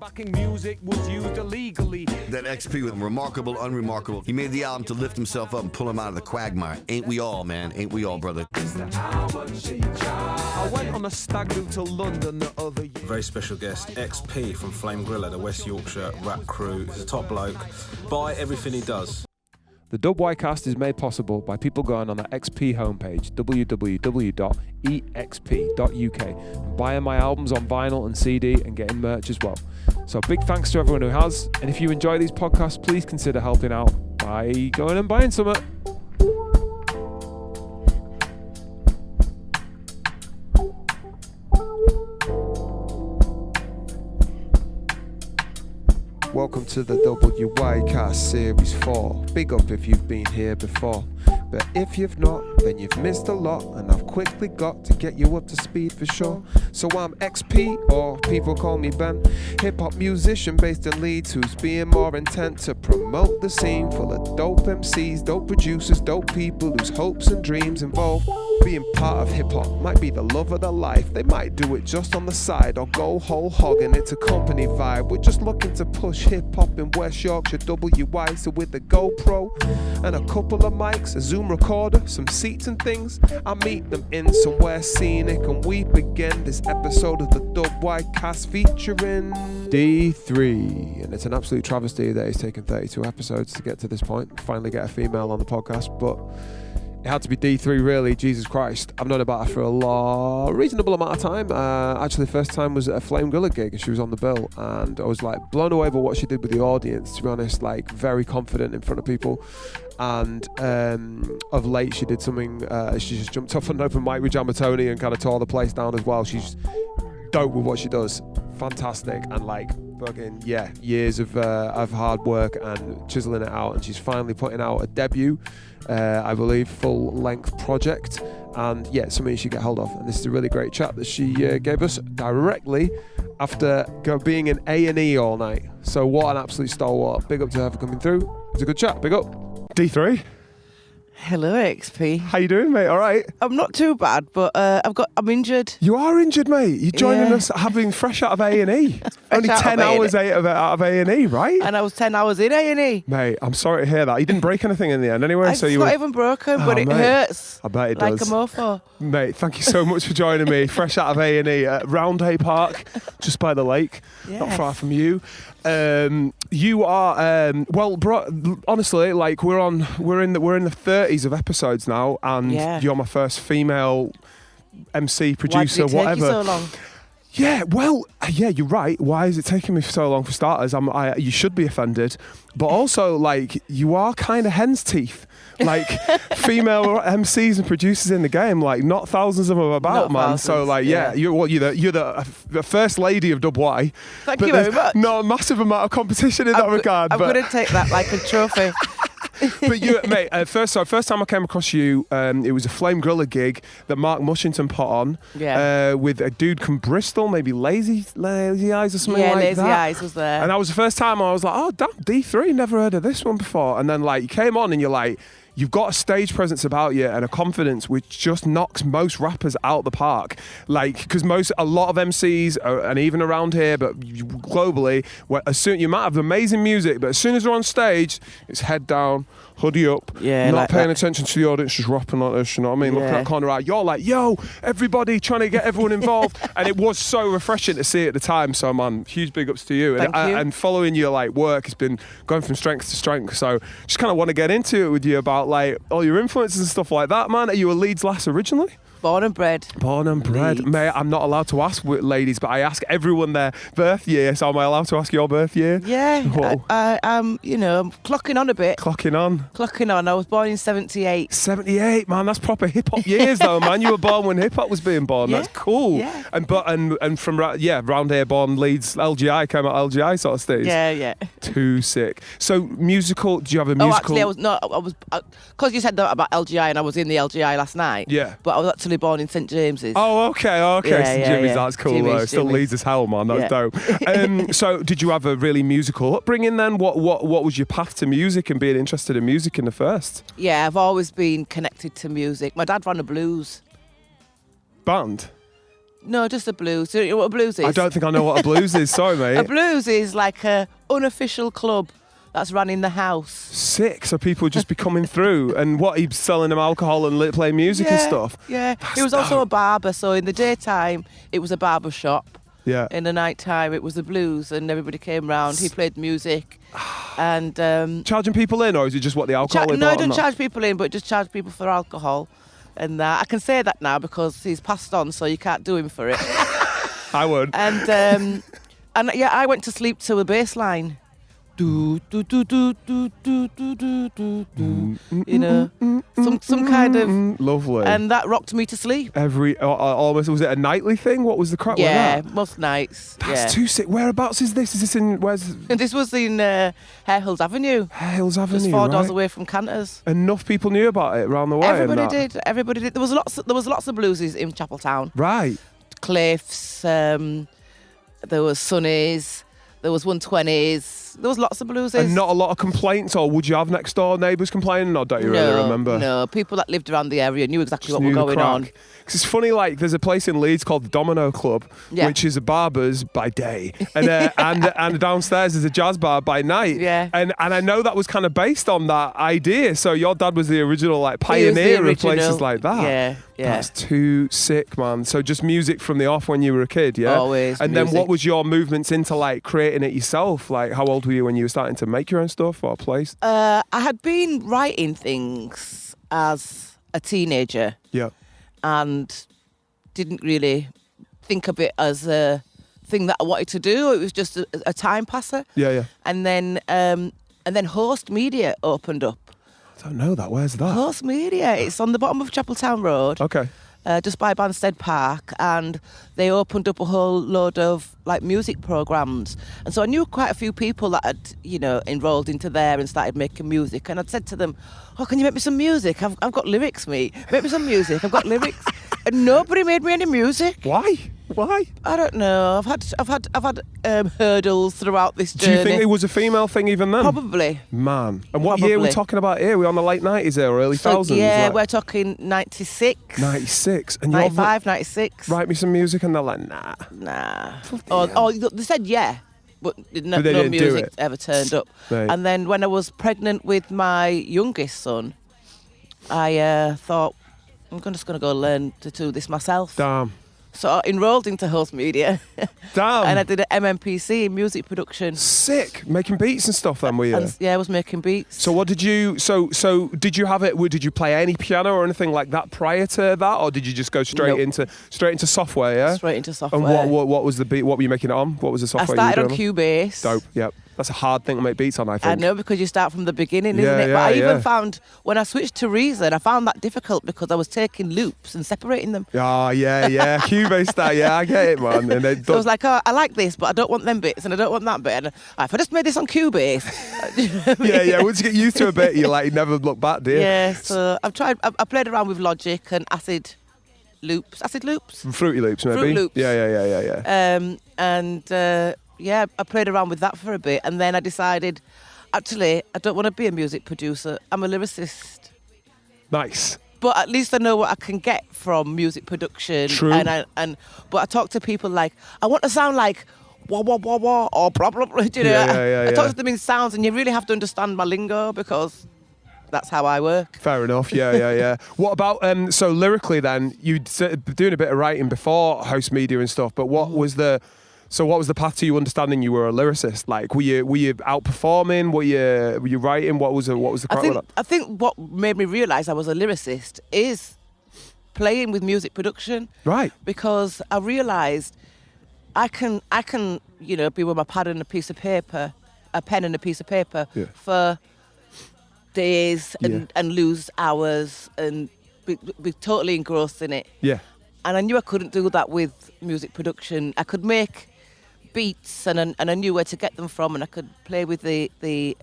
Backing music was used illegally. That ExP with Remarkable, Unremarkable. He made the album to lift himself up and pull him out of the quagmire. Ain't we all, man? Ain't we all, brother? I went on a stag do to London the other year. Very special guest, ExP from Flame Griller, the West Yorkshire rap crew. He's a top bloke. Buy everything he does. The WYcast is made possible by people going on the ExP homepage, www.exp.uk, and buying my albums on vinyl and CD and getting merch as well. So big thanks to everyone who has, and if you enjoy these podcasts, please consider helping out by going and buying some. Welcome to the WYcast Series 4. Big up if you've been here before. But if you've not, then you've missed a lot, and I've quickly got to get you up to speed for sure. So I'm ExP, or people call me Ben, hip-hop musician based in Leeds, who's being more intent to promote the scene full of dope MCs, dope producers, dope people whose hopes and dreams involve being part of hip-hop. Might be the love of their life, they might do it just on the side, or go whole hog and it's a company vibe. We're just looking to push hip-hop in West Yorkshire, WY, so with a GoPro and a couple of mics, a Zoom recorder, some seats and things, I meet them in somewhere scenic, and we begin this episode of the WYcast featuring D3. And it's an absolute travesty that it's taken 32 episodes to get to this point, finally get a female on the podcast, but it had to be D3 really, Jesus Christ. I've known about her for a reasonable amount of time. Actually, the first time was at a Flame Griller gig and she was on the bill, and I was like blown away by what she did with the audience, to be honest, like very confident in front of people. And of late she did something, she just jumped off an open mic with Jamatoni and kind of tore the place down as well. She's dope with what she does, fantastic, and like fucking years of hard work and chiseling it out, and she's finally putting out a debut, I believe, full-length project, and something you should get hold of. And this is a really great chat that she gave us directly after being in A&E all night. So what an absolute stalwart. Big up to her for coming through. It's a good chat. Big up. D3. Hello, ExP. How you doing, mate? All right? I'm not too bad, but I'm injured. You are injured, mate. You're joining us having fresh out of A&E. Only 10 hours out of A&E, right? And I was 10 hours in A&E. Mate, I'm sorry to hear that. You didn't break anything in the end anyway. It's not even broken, but it hurts. I bet it like does. Like a mofo. Mate, thank you so much for joining me. Fresh out of A&E at Roundhay Park, just by the lake, not far from you. You are honestly, like we're in the 30s of episodes now, and you're my first female MC, producer, whatever. Why did it take you so long? Yeah, well, you're right. Why is it taking me so long for starters? You should be offended, but also like you are kind of hen's teeth. Like female MCs and producers in the game, like not thousands of them about, not man. Thousands, so like, you're the first lady of WY. Thank you very much. Not a massive amount of competition in that regard. I'm going to take that like a trophy. But you, mate, first time I came across you, it was a Flame Griller gig that Mark Mushington put on with a dude from Bristol, maybe Lazy Eyes or something like that. Yeah, Lazy Eyes was there. And that was the first time I was like, oh, damn, D3, never heard of this one before. And then like you came on and you're like, you've got a stage presence about you and a confidence which just knocks most rappers out the park. Like, because a lot of MCs, and even around here, but globally, you might have amazing music, but as soon as they're on stage, it's head down, hoodie up, not like paying attention to the audience, just rapping like this, you know what I mean? Looking at corner eye. You're like, yo, everybody trying to get everyone involved. And it was so refreshing to see at the time. So, man, huge big ups to you. Thank you. And following your like work has been going from strength to strength. So just kind of want to get into it with you about like all your influences and stuff like that, man. Are you a Leeds lass originally? Born and bred. Born and bred. Leeds. Mate, I'm not allowed to ask ladies, but I ask everyone their birth year. So am I allowed to ask your birth year? Yeah. I'm clocking on a bit. Clocking on. I was born in 78. 78, man. That's proper hip-hop years, though, man. You were born when hip-hop was being born. Yeah. That's cool. Yeah. And from round here, born Leeds, LGI, came out LGI sort of stage. Yeah. Too sick. So musical, do you have a musical? Oh, actually, I was, because you said that about LGI and I was in the LGI last night. Yeah. But I was actually born in St James's. Oh, okay. St Jimmy's, that's cool though. Still Leeds as hell, man. That's dope. So did you have a really musical upbringing then? What was your path to music and being interested in music in the first? Yeah, I've always been connected to music. My dad ran a blues band. No, just a blues. Do you know what a blues is? I don't think I know what a blues is. Sorry, mate. A blues is like a unofficial club that's run in the house. Sick. So people would just be coming through, and what, he's selling them alcohol and playing music and stuff. Yeah. That's He was also dope. a barber, so in the daytime it was a barber shop. Yeah. In the night time it was the blues, and everybody came round. He played music, and Charging people in, or is it just what the alcohol? they no, bought I don't and that? charge people in, but just charge people for alcohol. And I can say that now because he's passed on, so you can't do him for it. I would. And yeah, I went to sleep to a bass line. Do do do do do do do do do do. You know, some kind of Lovely. and that rocked me to sleep. Almost, was it a nightly thing? What was the crack Yeah, with that? most nights. That's too sick. Whereabouts is this? Is this in where's And this was in Hare Hills Avenue, Hills Avenue? just 4 doors right? away from Canters. Enough people knew about it around the way. Everybody and that. did. Everybody did. There was lots of bluesies in Chapeltown. Right. Cliffs. There was Sunnies. There was 120s. There was lots of bluesies. And not a lot of complaints, or would you have next door neighbours complaining, or don't you really remember? No, people that lived around the area knew exactly Just what knew was the going crack. on. 'Cause it's funny, like, there's a place in Leeds called the Domino Club, Yeah. which is a barber's by day, and and downstairs is a jazz bar by night. Yeah. And I know that was kind of based on that idea. So your dad was the original, like, He was the pioneer of original. places like that. Yeah, yeah. That's too sick, man. So just music from the off when you were a kid, yeah? Always And then music. what was your movements into, like, creating it yourself? Like, how old were you when you were starting to make your own stuff or play? I had been writing things as a teenager Yeah. and didn't really think of it as a thing that I wanted to do. It was just a time passer. Yeah. And then Host Media opened up. I don't know that. Where's that? Host Media. It's on the bottom of Chapeltown Road. Okay. Just by Banstead Park, and they opened up a whole load of like music programs. And so I knew quite a few people that had, enrolled into there and started making music. And I'd said to them, "Oh, can you make me some music? I've got lyrics, mate. Make me some music. I've got lyrics." And nobody made me any music. Why? I don't know. I've had hurdles throughout this Do journey. you think it was a female thing even then? Probably. Man. And what year are we Probably. talking about here? Are we on the late 90s here or early thousands? Yeah, like we're talking 96. 96. And you're 95, 96. write me some music, and they're like, nah. Nah. Bloody Oh, they said yeah, but no, But they no didn't do music it. ever turned up. Right. And then when I was pregnant with my youngest son, I thought, I'm just going to go learn to do this myself. Damn. So I enrolled into Host Media. Damn. And I did an MMPC in music production. Sick. Making beats and stuff then, were you? And, yeah, I was making beats. So what did you, so did you have it, did you play any piano or anything like that prior to that, or did you just go straight Nope. into software, yeah? Straight into software. And what was the beat, what were you making it on? What was the I software started you on were doing? Cubase. Dope, yep. That's a hard thing to make beats on, I think. I know, because you start from the beginning, isn't Yeah, it? But I yeah. even found, when I switched to Reason, I found that difficult because I was taking loops and separating them. Oh, yeah. Cubase style, yeah, I get it, man. And then So I was like, oh, I like this, but I don't want them bits, and I don't want that bit. And if I just made this on Cubase. yeah. Once you get used to a bit, you never look back, do you? Yeah, so I've tried, I played around with Logic and Acid Loops. Fruity Loops, maybe. Fruit Loops. Yeah. Yeah, I played around with that for a bit, and then I decided, actually, I don't want to be a music producer. I'm a lyricist. Nice. But at least I know what I can get from music production. True. But I talk to people like, I want to sound like wah wah wah wah or blah blah blah. You know, Yeah. I talk to them in sounds, and you really have to understand my lingo because that's how I work. Fair enough. Yeah. What about so lyrically then? You doing a bit of writing before Host Media and stuff, but what was the path to you understanding you were a lyricist? Like, were you out performing? Were you writing? What was the crack with that? I think what made me realise I was a lyricist is playing with music production. Right. Because I realised I can be with my pad and a piece of paper, a pen and a piece of paper for days and lose hours and be totally engrossed in it. Yeah. And I knew I couldn't do that with music production. I could make beats and I knew where to get them from, and I could play with the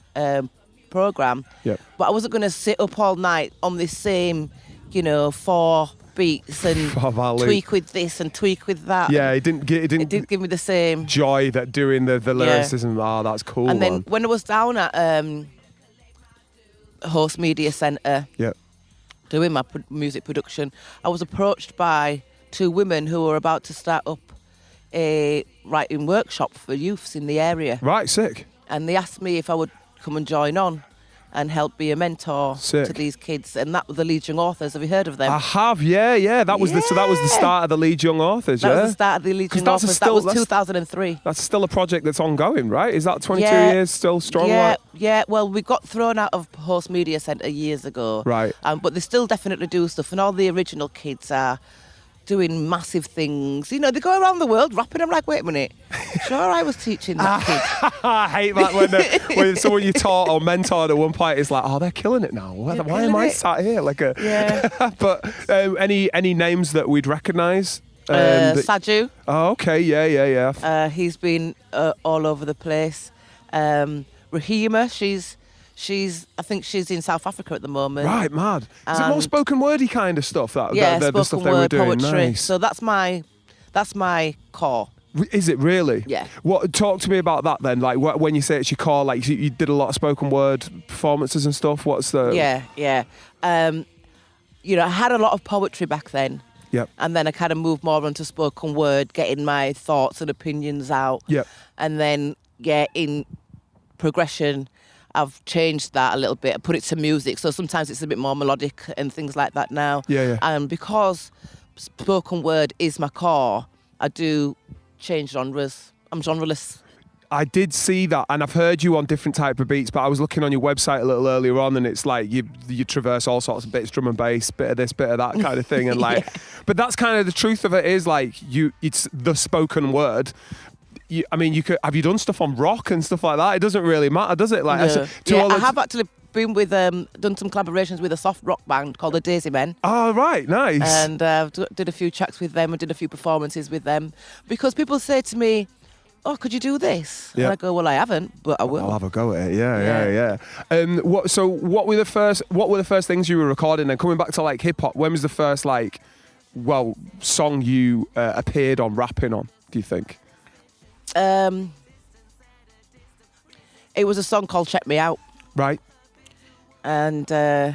program. Yeah. But I wasn't going to sit up all night on this same, 4 beats and tweak with this and tweak with that. Yeah, it didn't give me the same joy that doing the lyricism. Oh, that's cool. And then man. when I was down at Host Media Centre, doing my music production, I was approached by two women who were about to start up a writing workshop for youths in the area. Right, sick. And they asked me if I would come and join on and help be a mentor Sick. to these kids. And that was the Leeds Young Authors. Have you heard of them? I have, yeah. That was the start of the Leeds Young Authors, That yeah? was the start of the Leeds Young that's Authors. still- That was 2003. That's still a project that's ongoing, right? Is that 22 years still strong? Yeah, like? yeah. Well, we got thrown out of Host Media Centre years ago. Right. But they still definitely do stuff. And all the original kids are doing massive things. You know, they go around the world rapping. I'm like, wait a minute. Sure, I was teaching that kid. I hate that when someone you taught or mentored at one point is like, oh, they're killing it now. Why am I sat here? Yeah. But any names that we'd recognise? Saju. Oh, okay. Yeah. He's been all over the place. Rahima, I think she's in South Africa at the moment. Right, mad. Is it more spoken wordy kind of stuff? The spoken stuff they were word doing. poetry. Nice. So that's my core. Is it really? Yeah. Talk to me about that then. Like when you say it's your core, like you did a lot of spoken word performances and stuff. What's the? Yeah. I had a lot of poetry back then. Yep. And then I kind of moved more onto spoken word, getting my thoughts and opinions out. Yep. And then in progression, I've changed that a little bit. I put it to music, so sometimes it's a bit more melodic and things like that now. Yeah. And because spoken word is my core, I do change genres. I'm genreless. I did see that, and I've heard you on different type of beats, but I was looking on your website a little earlier on, and it's like you traverse all sorts of bits, drum and bass, bit of this, bit of that kind of thing, and like, but that's kind of the truth of it is like it's the spoken word. You could have you done stuff on rock and stuff like that? It doesn't really matter, does it? Like, I have actually been with done some collaborations with a soft rock band called the Daisy Men. Oh right, nice. And did a few tracks with them and did a few performances with them because people say to me, "Oh, could you do this?" Yeah. And I go, "Well, I haven't, but I will." I'll have a go at it. Yeah. What were the first things you were recording? And coming back to like hip hop, when was the first song you appeared on rapping on? Do you think? It was a song called "Check Me Out." Right. And how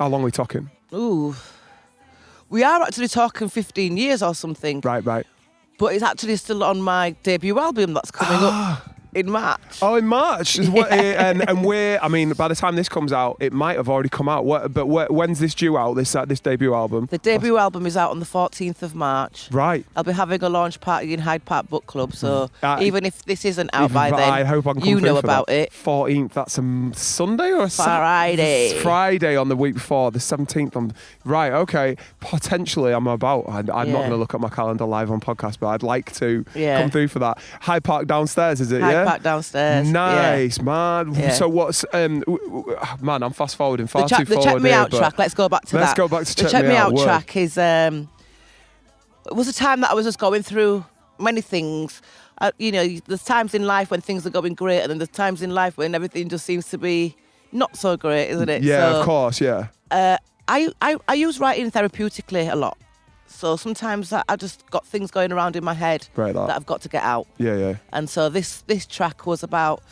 long are we talking? We are actually talking 15 years or something. Right. But it's actually still on my debut album that's coming up in March. Oh, in March. and we're, I mean, by the time this comes out, it might have already come out. But when's this due out, this debut album? The debut album is out on the 14th of March. Right. I'll be having a launch party in Hyde Park Book Club, so even if this isn't out by then, I hope I can come you through know for about that. it. 14th, that's a Sunday or a Friday. Friday on the week before, the 17th. Right, okay. Potentially I'm about. I'm not going to look at my calendar live on podcast, but I'd like to come through for that. Hyde Park downstairs, is it? Hyde Park downstairs. Nice, man. Yeah. So what's man? I'm fast forwarding far too forward. The Check Me here, Out track. Let's go back to that. Let's go back to the Check Me Out track. Is it was a time that I was just going through many things. There's times in life when things are going great, and then there's times in life when everything just seems to be not so great, isn't it? Yeah, of course, yeah. I use writing therapeutically a lot. So sometimes I just got things going around in my head that I've got to get out. Yeah. And so this track was about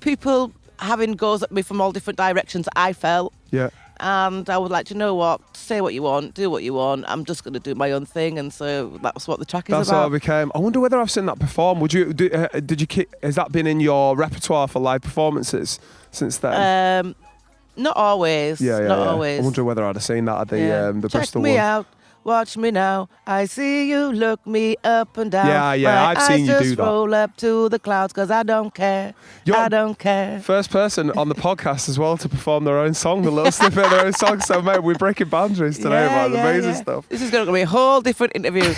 people having goes at me from all different directions, I felt. Yeah. And I was like, you know what? Say what you want, do what you want. I'm just going to do my own thing. And so that's what the track is about. That's how it became. I wonder whether I've seen that perform. Has that been in your repertoire for live performances since then? Not always. Not always. I wonder whether I'd have seen that at the Bristol one. Check me out. Watch me now. I see you look me up and down. Yeah, I've seen you do that. I just roll up to the clouds because I don't care. I don't care. First person on the podcast as well to perform their own song, the little snippet of their own song. So, mate, we're breaking boundaries today about the amazing stuff. This is going to be a whole different interview.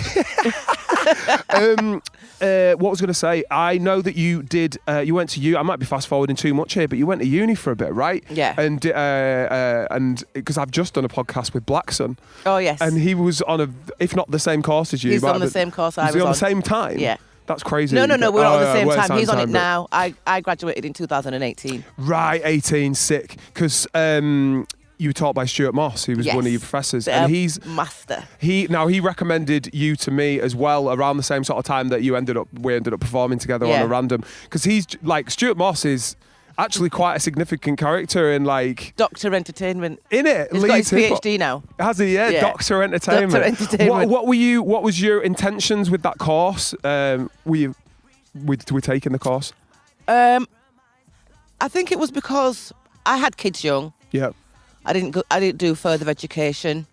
What was going to say? I know that you did. You went to uni. I might be fast forwarding too much here, but you went to uni for a bit, right? Yeah. And because I've just done a podcast with Blackson. Oh yes. And he was on if not the same course as you. He's on the same course I was on. Was he on the same time? Yeah. That's crazy. No. We're not on the same time. He's on it now. I graduated in 2018. Right, 18, sick. Because you were taught by Stuart Moss, who was one of your professors, and he's master. He recommended you to me as well around the same sort of time that we ended up performing together on a random. Because he's like Stuart Moss is. actually quite a significant character in like Dr. Entertainment. in it. He's got his PhD now. Has he? Yeah, Yeah. Doctor Entertainment. Dr. Entertainment. What was your intentions with that course? Were you taking the course? I think it was because I had kids young. Yeah. I didn't do further education,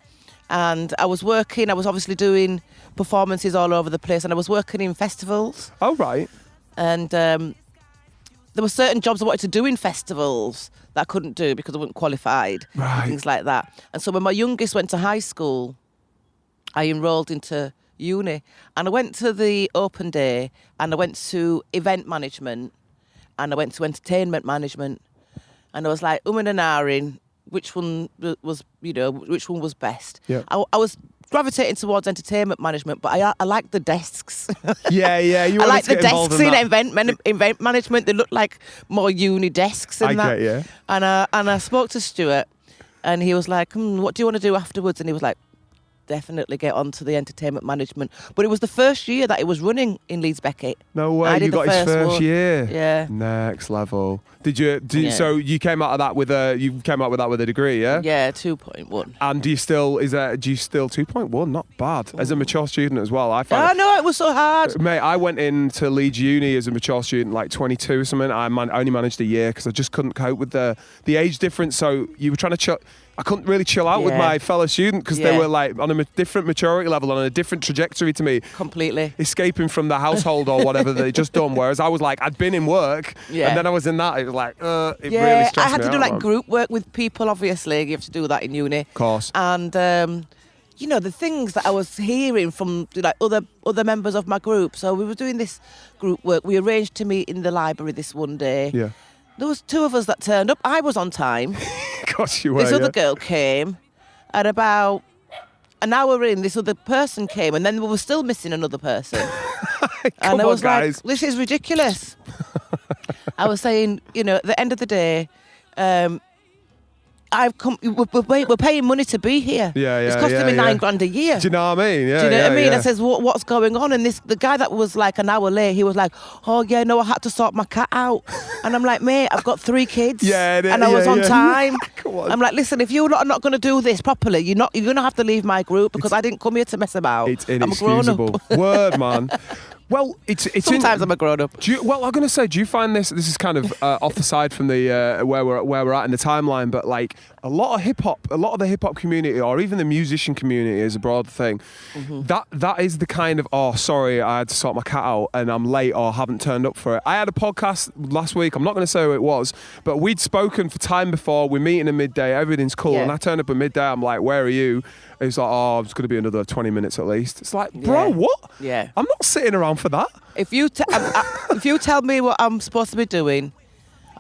and I was working. I was obviously doing performances all over the place, and I was working in festivals. Oh right. And there were certain jobs I wanted to do in festivals that I couldn't do because I wasn't qualified. Right. And things like that. And so when my youngest went to high school, I enrolled into uni, and I went to the open day, and I went to event management, and I went to entertainment management, and I was like and ahhing which one was best. Yeah. I was gravitating towards entertainment management, but I like the desks. Yeah. You I wanted like to the get involved desks in that. event management. They look like more uni desks and I that. get you. And I spoke to Stuart, and he was like, "What do you want to do afterwards?" And he was like, "Definitely get onto the entertainment management." But it was the first year that it was running in Leeds Beckett. No way, I did you got his first one. year. Yeah. Next level. Did you? Yeah. So you came out of that with a degree, yeah? Yeah, 2.1. And do you still 2.1? Not bad. As a mature student as well, I found. Oh no, it was so hard. Mate, I went into Leeds Uni as a mature student, like 22 or something. I only managed a year because I just couldn't cope with the age difference. So you were trying to chill. I couldn't really chill out with my fellow student because they were like on a different maturity level, on a different trajectory to me. Completely. Escaping from the household or whatever they just done. Whereas I was like, I'd been in work, Yeah. and then I was in that. It was like, it Yeah, really stressed me I had to out, do like man. group work with people. Obviously, you have to do that in uni. Of course. And the things that I was hearing from like other members of my group. So we were doing this group work. We arranged to meet in the library this one day. Yeah. There was two of us that turned up. I was on time. Gosh, you were. This yeah. other girl came, and about an hour in, this other person came, and then we were still missing another person. And I was guys. like, "This is ridiculous." I was saying, at the end of the day, we're paying money to be here. Yeah, It's costing me yeah. $9,000 a year. Do you know what I mean? Yeah. Do you know what I mean? Yeah. I says, what's going on? And the guy that was like an hour late, he was like, "Oh yeah, no, I had to sort my cat out." And I'm like, "Mate, I've got 3 kids." Yeah, and I was on time. Come on. I'm like, "Listen, if you're not going to do this properly, you're going to have to leave my group because I didn't come here to mess about. It's I'm a grown up." inexcusable. Word, man. Well, it's Sometimes I'm a grown up. I'm going to say, do you find this is kind of off the side from the where we're at in the timeline, but like a lot of the hip hop community, or even the musician community, is a broad thing. Mm-hmm. That is the kind of, "Oh, sorry, I had to sort my cat out and I'm late or haven't turned up for it." I had a podcast last week. I'm not going to say who it was, but we'd spoken for time before. We're meeting at midday. Everything's cool, Yeah. and I turned up at midday. I'm like, "Where are you?" He's like, "Oh, it's going to be another 20 minutes at least." It's like, bro, Yeah. what? Yeah. I'm not sitting around for that. If you tell me what I'm supposed to be doing,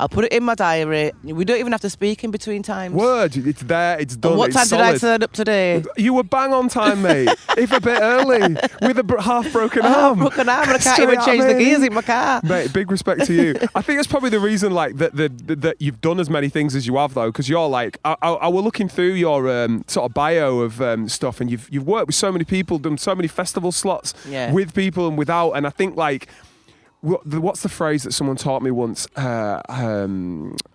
I'll put it in my diary. We don't even have to speak in between times. Word, it's there, it's done. And what it's time did I solid. turn up today? You were bang on time, mate. If a bit early, with a half-broken Oh, arm. broken arm, and I can't Straight even out, change the mate. gears in my car. Mate, big respect to you. I think that's probably the reason, like, that you've done as many things as you have, though, because you're like, I were looking through your sort of bio of stuff, and you've worked with so many people, done so many festival slots with people and without, and I think like. What's the phrase that someone taught me once?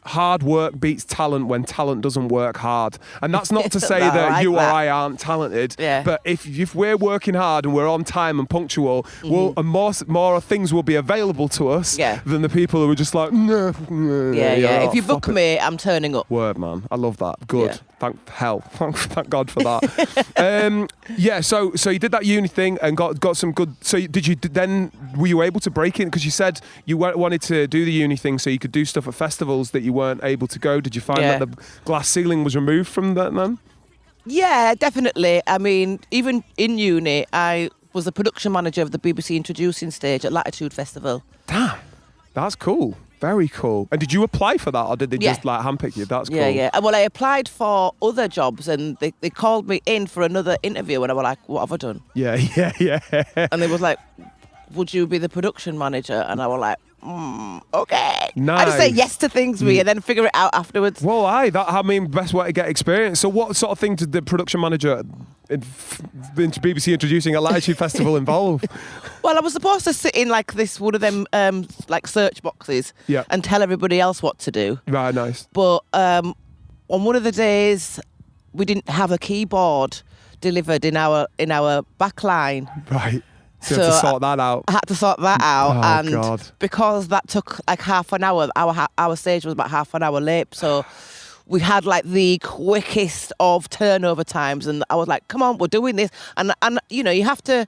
Hard work beats talent when talent doesn't work hard. And that's not to say No, that I like you that. or I aren't talented. Yeah. But if we're working hard and we're on time and punctual, and more things will be available to us than the people who are just like, no. Yeah. If you book me, I'm turning up. Word, man. I love that. Good. Yeah. Thank hell. Thank God for that. So you did that uni thing and got some good. So were you able to break in? Because you said you wanted to do the uni thing so you could do stuff at festivals that you weren't able to go. Did you find that the glass ceiling was removed from that then? Yeah, definitely. I mean, even in uni, I was the production manager of the BBC Introducing Stage at Latitude Festival. Damn. That's cool. Very cool. And did you apply for that, or did they just like handpick you? That's cool. Yeah. Well, I applied for other jobs, and they called me in for another interview, and I was like, "What have I done?" Yeah. And they was like, "Would you be the production manager?" And I was like, okay. Nice. I just say yes to things, and then figure it out afterwards. Well, best way to get experience. So what sort of thing did the production manager into BBC Introducing a Latitude Festival involve? Well, I was supposed to sit in like this one of them like search boxes and tell everybody else what to do. Right, nice. But on one of the days, we didn't have a keyboard delivered in our back line. Right. So you had to sort that out. I had to sort that out, Oh, and God. because that took like half an hour, our stage was about half an hour late, so we had like the quickest of turnover times, and I was like, come on, we're doing this. And you know, you have to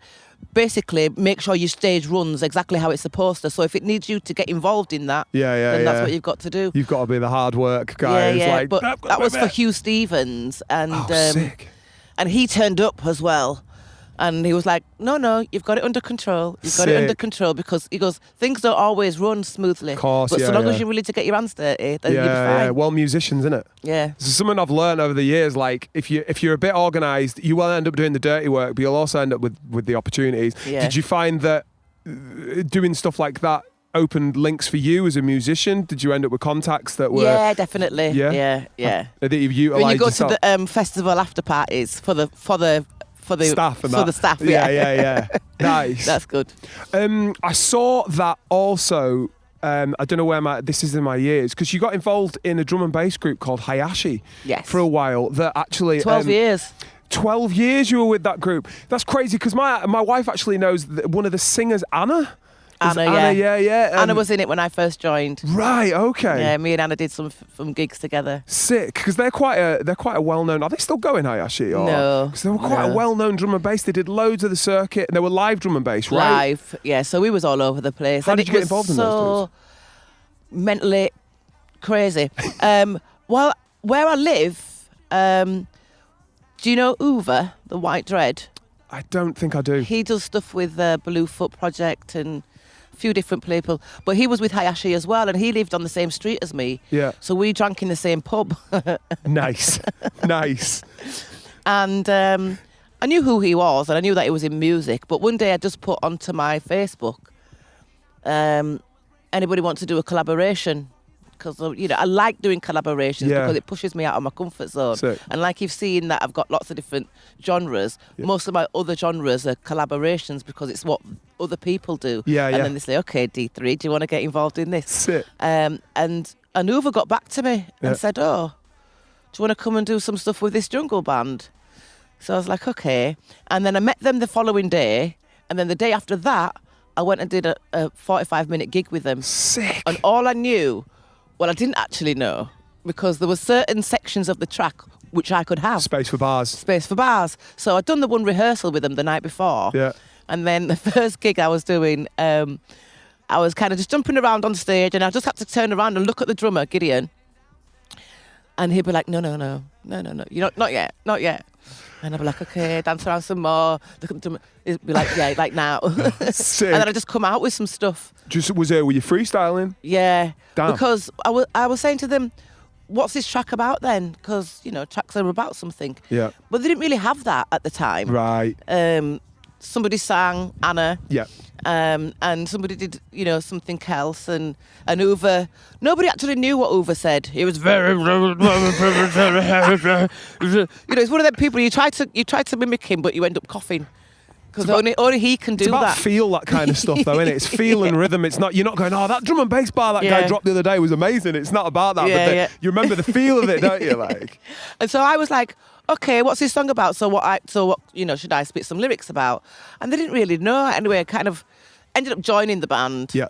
basically make sure your stage runs exactly how it's supposed to. So if it needs you to get involved in that, then that's what you've got to do. You've got to be the hard work guy. Like, but that was for Hugh Stevens, and sick. and he turned up as well. And he was like, no, you've got it under control. You've got it under control, because he goes, things don't always run smoothly. Of course, but so long as you're willing to get your hands dirty, then you'll be fine. Yeah, well, musicians, innit? Yeah. So something I've learned over the years, like if you're a bit organised, you will end up doing the dirty work, but you'll also end up with the opportunities. Yeah. Did you find that doing stuff like that opened links for you as a musician? Did you end up with contacts that were? Yeah, definitely. Yeah. That you've utilised When you go yourself? to the festival after parties for the staff and for that. the staff, yeah. Nice. That's good. I saw that also. I don't know where this is in my years, because you got involved in a drum and bass group called Hayashi. Yes. For a while. That actually 12 years. 12 years you were with that group. That's crazy, because my wife actually knows one of the singers, Anna. Anna, yeah. Anna was in it when I first joined. Right, okay. Yeah, me and Anna did some gigs together. Sick, because they're quite a well-known. Are they still going, Hayashi? No, because they were quite a well-known drum and bass. They did loads of the circuit, and they were live drum and bass, right? Live, yeah. So we was all over the place. How and did you get involved in those? So mentally crazy. Well, where I live, do you know Uwe, the White Dread? I don't think I do. He does stuff with the Bluefoot Project and a few different people, but he was with Hayashi as well, and he lived on the same street as me. Yeah. So we drank in the same pub. Nice. And I knew who he was, and I knew that he was in music. But one day I just put onto my Facebook, anybody want to do a collaboration? Because I like doing collaborations because it pushes me out of my comfort zone. Sick. And like you've seen that I've got lots of different genres. Yeah. Most of my other genres are collaborations because it's what other people do. Yeah, and then they say, okay, D3, do you want to get involved in this? Sick. And Uwe got back to me and said, oh, do you want to come and do some stuff with this jungle band? So I was like, okay. And then I met them the following day. And then the day after that, I went and did a 45-minute gig with them. Sick. And all I knew, well, I didn't actually know, because there were certain sections of the track which I could have. Space for bars. So I'd done the one rehearsal with them the night before. Yeah. And then the first gig I was doing, I was kind of just jumping around on stage, and I just had to turn around and look at the drummer, Gideon. And he'd be like, no, you're not yet. And I'd be like, okay, dance around some more. He'd be like, yeah, like now. Sick. And then I'd just come out with some stuff. Were you freestyling? Yeah. Damn. Because I was saying to them, what's this track about then? Because, tracks are about something. Yeah. But they didn't really have that at the time. Right. Somebody sang Anna. Yeah. And somebody did, something else. And Uwe, nobody actually knew what Uwe said. He was very, it's one of them people, you try to mimic him, but you end up coughing. Because only he can do it's about that. Feel that kind of stuff, though, isn't it? It's feel and rhythm. It's not. You're not going, oh, that drum and bass bar that guy dropped the other day was amazing. It's not about that. You remember the feel of it, don't you? Like. And so I was like, okay, what's this song about? So what should I spit some lyrics about? And they didn't really know. Anyway, I kind of ended up joining the band. Yeah.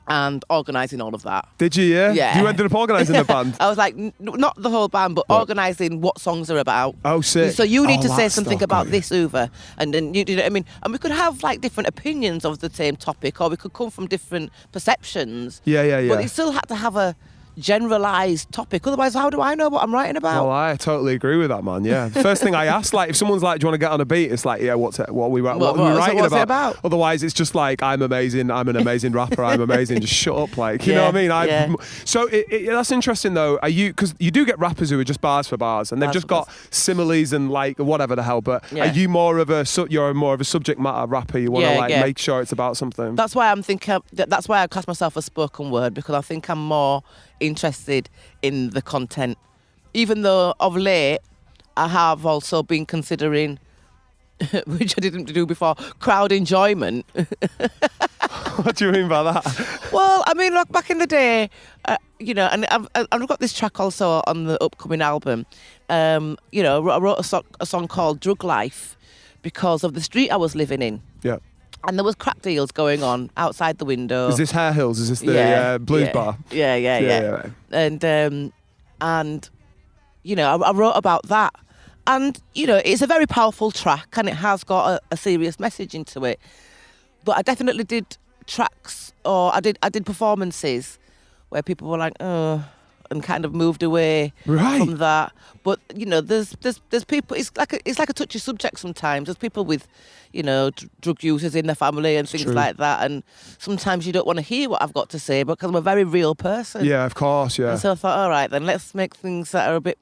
And organising all of that. Did you, yeah? Yeah. You ended up organising the band? I was like, not the whole band, but organising what songs are about. Oh, sick. So you need to say that something stuff, about this, Uwe. And then, you know what I mean? And we could have, like, different opinions of the same topic, or we could come from different perceptions. Yeah. But it still had to have a generalised topic. Otherwise, how do I know what I'm writing about? Well, I totally agree with that, man. Yeah. The first thing I ask, like, if someone's like, "Do you want to get on a beat?" It's like, "Yeah, what are we writing what's it about?" about? Otherwise, it's just like, "I'm amazing. I'm an amazing rapper. I'm amazing." Just shut up, like, you know what I mean? Yeah. So that's interesting, though. Are you? Because you do get rappers who are just bars for bars, and they've just got similes and like whatever the hell. But are you more of a you're more of a subject matter rapper? You want to make sure it's about something. That's why I'm thinking. That's why I class myself as spoken word, because I think I'm more interested in the content. Even though of late I have also been considering, which I didn't do before, crowd enjoyment. What do you mean by that? Well, I mean, like back in the day, and I've got this track also on the upcoming album. I wrote a song called Drug Life because of the street I was living in. Yeah. And there was crack deals going on outside the window. Is this Hare Hills? Is this the blues bar? Yeah. And I wrote about that. And, it's a very powerful track and it has got a serious message into it. But I definitely did tracks, or I did performances where people were like, oh, and kind of moved away from that. But there's people. It's like a touchy subject sometimes. There's people with, drug users in their family and things like that. And sometimes you don't want to hear what I've got to say because I'm a very real person. Yeah, of course. Yeah. And so I thought, all right, then let's make things that are a bit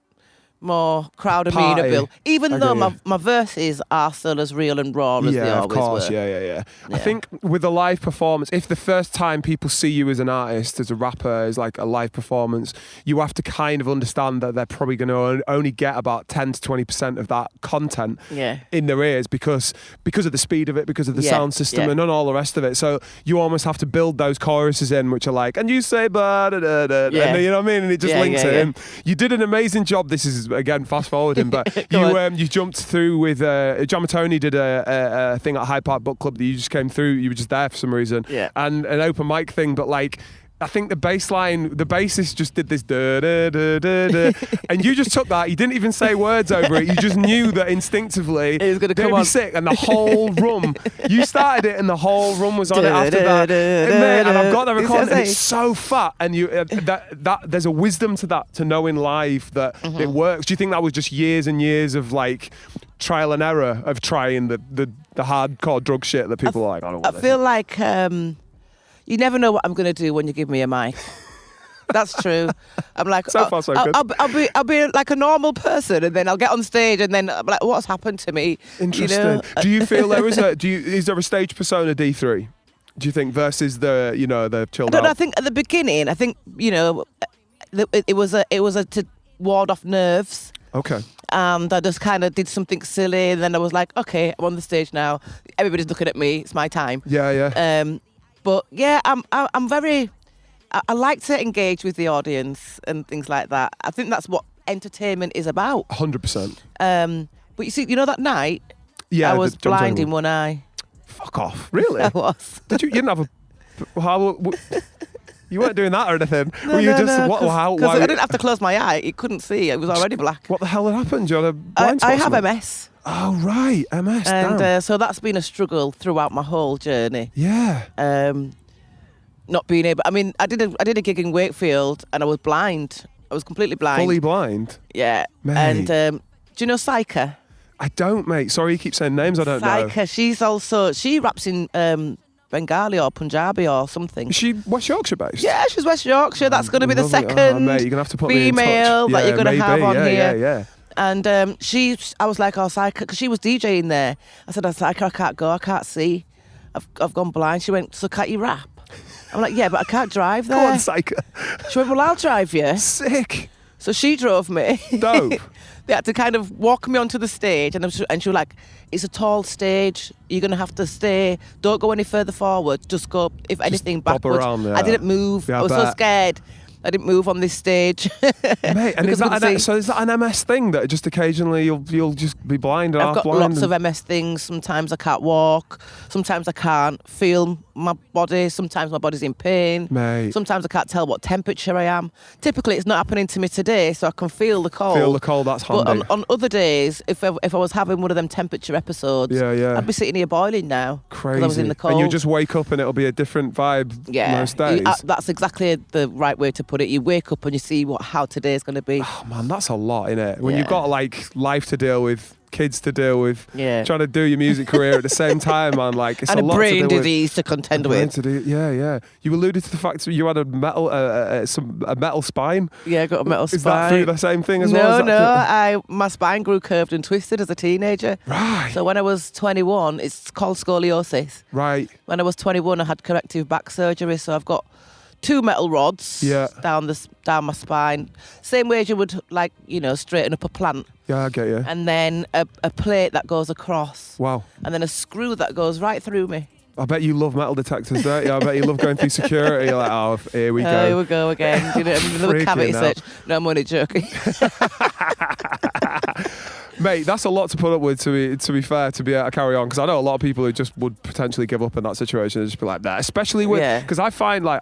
more crowd amenable, even though my verses are still as real and raw as they always were. Yeah. I think with a live performance, if the first time people see you as an artist, as a rapper, is like a live performance, you have to kind of understand that they're probably going to only get about 10 to 20% of that content in their ears because of the speed of it, because of the sound system and all the rest of it. So you almost have to build those choruses in, which are like, and you say ba da da da, and you know what I mean, and it just links it. And you did an amazing job. This is again fast forwarding, but you jumped through with John Matoni did a thing at Roundhay Park Book Club that you just came through. You were just there for some reason, and an open mic thing. But like, I think the bassist just did this da da da da da, and you just took that. You didn't even say words over it. You just knew that instinctively it was going to come on. Be sick, and the whole room. You started it, and the whole room was on it after that. And I've got the recording, and it's so fat. And you that there's a wisdom to that, to knowing live that it works. Do you think that was just years and years of like trial and error of trying the hardcore drug shit that people are like? I feel like. You never know what I'm going to do when you give me a mic. That's true. I'm like, so far, so good. I'll be like a normal person, and then I'll get on stage, and then I'm like, what's happened to me? Interesting. Do you feel is there a stage persona D3? Do you think versus the chilled out? I think at the beginning, it was to ward off nerves. Okay. And I just kind of did something silly, and then I was like, okay, I'm on the stage now. Everybody's looking at me. It's my time. Yeah. But yeah, I'm very. I like to engage with the audience and things like that. I think that's what entertainment is about. 100%. But you see, that night, I was blind in one eye. Fuck off! Really? I was. Did you? You didn't have a. You weren't doing that or anything. No, were you just no, what? How? Because I didn't have to close my eye. It couldn't see. It was already black. What the hell had happened? You had a blind spot? I have MS. Oh right, MS. And so that's been a struggle throughout my whole journey. Yeah. Not being able. I mean, I did a gig in Wakefield, and I was blind. I was completely blind. Fully blind. Yeah. Mate. And do you know Saika? I don't, mate. Sorry, you keep saying names I don't know. Saika. She raps in Bengali or Punjabi or something. Is she West Yorkshire based? Yeah, she's West Yorkshire. That's going to be the second mate, you're gonna have to put me in touch. female that you're going to have on here. Yeah. And I was like, oh, Saika, because she was DJing there. I said, Saika, I can't go, I can't see. I've gone blind. She went, so can't you rap? I'm like, yeah, but I can't drive there. Go on, Saika. She went, well, I'll drive you. Sick. So she drove me. Dope. They had to kind of walk me onto the stage, and she was like, it's a tall stage. You're going to have to stay. Don't go any further forward. Just go, if anything, backwards. Around, yeah. I didn't move. Yeah, I was so scared. I didn't move on this stage. Mate, and is that an MS thing that just occasionally you'll just be blind and half blind? I've got lots of MS things. Sometimes I can't walk. Sometimes I can't feel my body. Sometimes my body's in pain. Mate. Sometimes I can't tell what temperature I am. Typically, it's not happening to me today, so I can feel the cold. Feel the cold, that's handy. But on other days, if I was having one of them temperature episodes, I'd be sitting here boiling now. Crazy. I was in the cold. And you just wake up and it'll be a different vibe most days. That's exactly the right way to put put it. You wake up and you see how today's going to be. Oh man, that's a lot, innit? When Yeah. you've got like life to deal with, kids to deal with, Yeah. trying to do your music career at the same time, man. Like it's And a a lot brain to deal disease to contend with. with. Yeah. You alluded to the fact that you had a metal spine. Yeah, I got a metal spine. Is that through the same thing as no, well? Is that No, my spine grew curved and twisted as a teenager. Right. So when I was 21, it's called scoliosis. Right. When I was 21, I had corrective back surgery, so I've got 2 metal rods down my spine, same way as you would straighten up a plant, Yeah, I get you. and then a plate that goes across, Wow. and then a screw that goes right through me. I bet you love metal detectors, don't you? I bet you love going through security. You're like, oh, here we go. Here we go again. Do you know, another Freaking cavity hell. search. No, I'm only joking. Mate, that's a lot to put up with, to be fair, to be able to carry on. Because I know a lot of people who just would potentially give up in that situation and just be like that. Especially with, Yeah. because I find I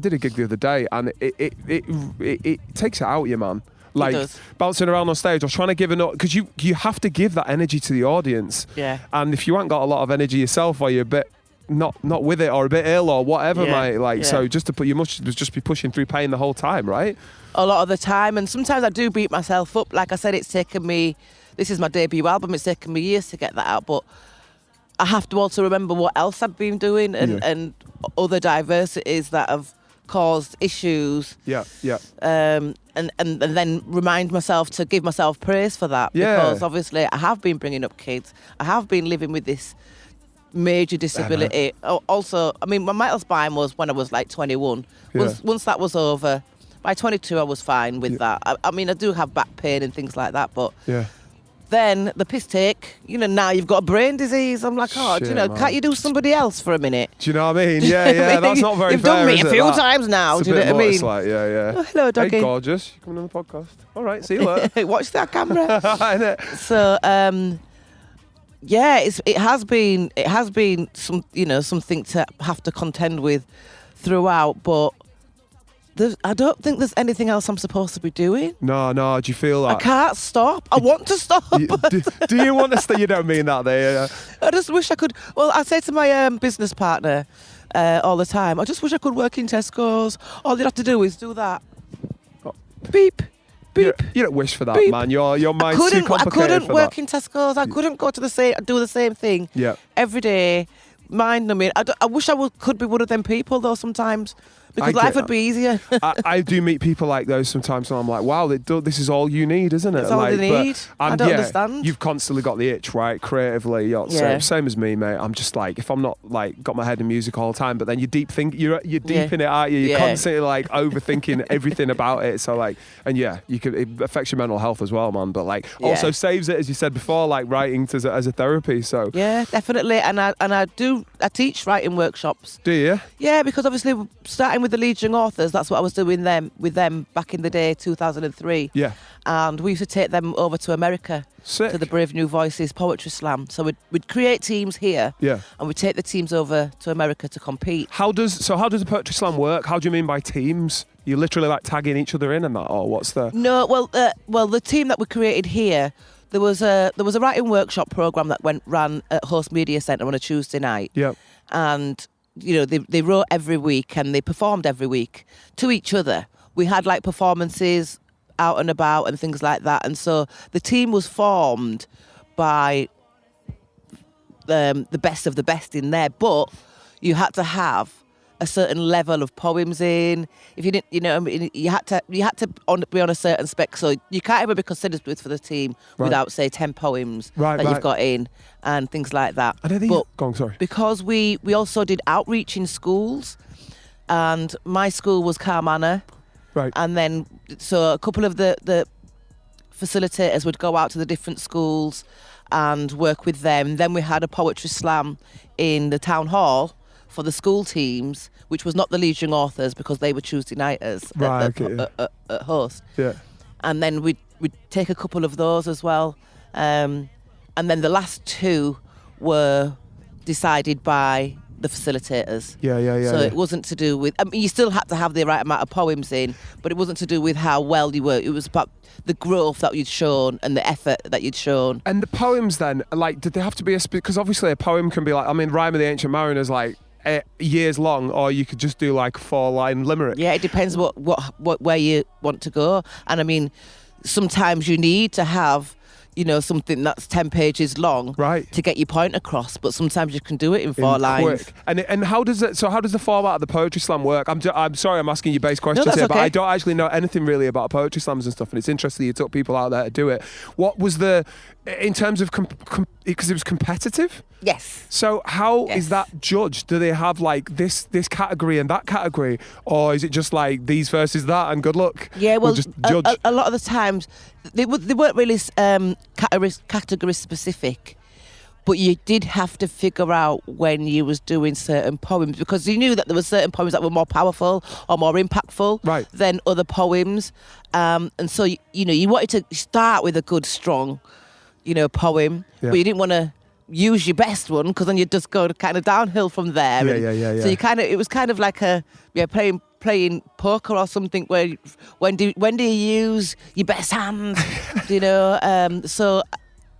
did a gig the other day and it takes it out of you, man. Like does. bouncing around on stage or trying to give because you have to give that energy to the audience. Yeah. And if you ain't got a lot of energy yourself, or you're a bit not with it or a bit ill or whatever, Yeah. mate. So you must just be pushing through pain the whole time, right? A lot of the time, and sometimes I do beat myself up. Like I said, it's taken me. This is my debut album. It's taken me years to get that out, but I have to also remember what else I've been doing and other diversities that have caused issues. Yeah. And then remind myself to give myself praise for that. Yeah. Because obviously I have been bringing up kids. I have been living with this major disability. Also, I mean, my metal spine was when I was like 21. Yeah. Once that was over, by 22 I was fine with that. I mean, I do have back pain and things like that, but Yeah. then the piss take, now you've got a brain disease. I'm like, Shit, man. can't you do somebody else for a minute? Do you know what I mean? Yeah. That's not very You've fair. done me is a it, few that? times now. It's Do you a know bit what I much, mean? like, yeah. Oh, hello, doggy. Hey, gorgeous. You coming on the podcast? All right, see you later. Watch that camera. Innit? So, it has been something to have to contend with throughout, but I don't think there's anything else I'm supposed to be doing. No. Do you feel I that? can't stop. I want to stop. Do you want to stay? You don't mean that, there. I just wish I could. Well, I say to my business partner all the time, I just wish I could work in Tesco's. All you'd have to do is do that. Beep. Beep. You don't wish for that, Beep. man. Your mind's too I complicated couldn't for work that. in Tesco's. I couldn't go to do the same thing Yeah. every day. Mind numbing. I wish I could be one of them people though sometimes, because get life would that. be easier. I do meet people like those sometimes, and I'm like, wow, this is all you need, isn't it? It's all like, they but- need. and I don't yeah, understand. You've constantly got the itch, right? Creatively, Yeah. same as me, mate. I'm just like, if I'm not like got my head in music all the time, but then you're deep in it, aren't you? You're Yeah. constantly like overthinking everything about it. So like, and yeah, it affects your mental health as well, man. But like, Yeah. also saves it, as you said before, like writing as a therapy. So Yeah, definitely. And I teach writing workshops. do you? Yeah, because obviously starting with the Leeds Young Authors, that's what I was doing with them back in the day, 2003. Yeah. And we used to take them over to America Sick. to the Brave New Voices Poetry Slam. So we'd create teams here, Yeah. and we'd take the teams over to America to compete. How does the poetry slam work? How do you mean by teams? You literally like tagging each other in and that, or what's the? No, well, the team that we created here, there was a writing workshop program that ran at Host Media Centre on a Tuesday night. Yeah. And they wrote every week and they performed every week to each other. We had like performances out and about and things like that, and so the team was formed by the best of the best in there, but you had to have a certain level of poems in. If you didn't, you had to be on a certain spec. So you can't ever be considered for the team without, say, 10 poems that you've got in and things like that. And are these, but go on, sorry. because we also did outreach in schools, and my school was Carmanor, Right. and then so a couple of the facilitators would go out to the different schools and work with them. Then we had a poetry slam in the town hall for the school teams, which was not the Leeds Young Authors because they were Tuesday nighters at Host. Yeah. And then we'd take a couple of those as well. And then the last 2 were decided by the facilitators. Yeah. So it wasn't to do with, I mean, you still had to have the right amount of poems in, but it wasn't to do with how well you were. It was about the growth that you'd shown and the effort that you'd shown. And the poems then, like, did they have to be because obviously a poem can be like, I mean, Rhyme of the Ancient Mariners, like, years long, or you could just do like a 4-line limerick. Yeah, it depends what where you want to go. And I mean, sometimes you need to have, you know, something that's 10 pages long, right, to get your point across. But sometimes you can do it in 4 lines. Quick. And how does it? So how does the format of the poetry slam work? I'm sorry, I'm asking you base questions that's here, okay. but I don't actually know anything really about poetry slams and stuff. And it's interesting you took people out there to do it. What was in terms of because it was competitive? Yes. So how is that judged? Do they have like this category and that category, or is it just like these versus that and good luck? Yeah, well, we'll just judge. A lot of the times they weren't really category specific, but you did have to figure out when you was doing certain poems, because you knew that there were certain poems that were more powerful or more impactful than other poems, and so you wanted to start with a good, strong, poem, but you didn't want to use your best one, because then you'd just go kind of downhill from there. Yeah. So it was kind of like playing poker or something, where when do you use your best hand? So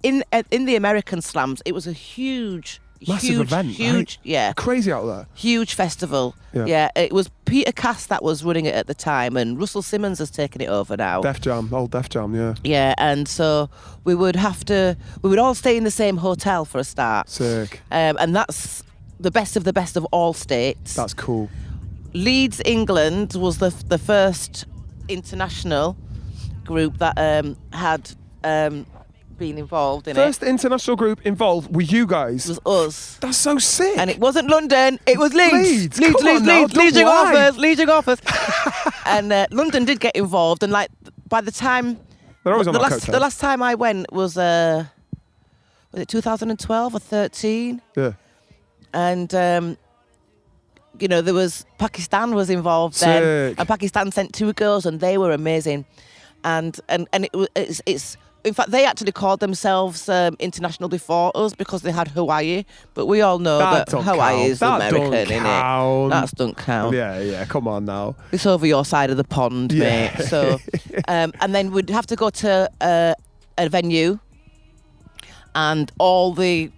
in the American slams, it was a massive event, right? Yeah, crazy out there, huge festival. Yeah, it was Peter Cass that was running it at the time, and Russell Simmons has taken it over now. Old Def Jam, yeah. Yeah, and so we would all stay in the same hotel for a start. Sick. And that's the best of all states. That's cool. Leeds, England was the first international group that had been involved in First international group involved were you guys? It was us. That's so sick. And it wasn't London, it was Leeds. Leeds Young Authors. And London did get involved, and like by the time they're always on the last time I went was it 2012 or 13? Yeah. And there was Pakistan was involved then, and Pakistan sent 2 girls, and they were amazing, and it's in fact they actually called themselves international before us, because they had Hawaii, but we all know that Hawaii is American, innit? That don't count. Yeah, come on now. It's over your side of the pond, mate. So, and then we'd have to go to a venue, and all the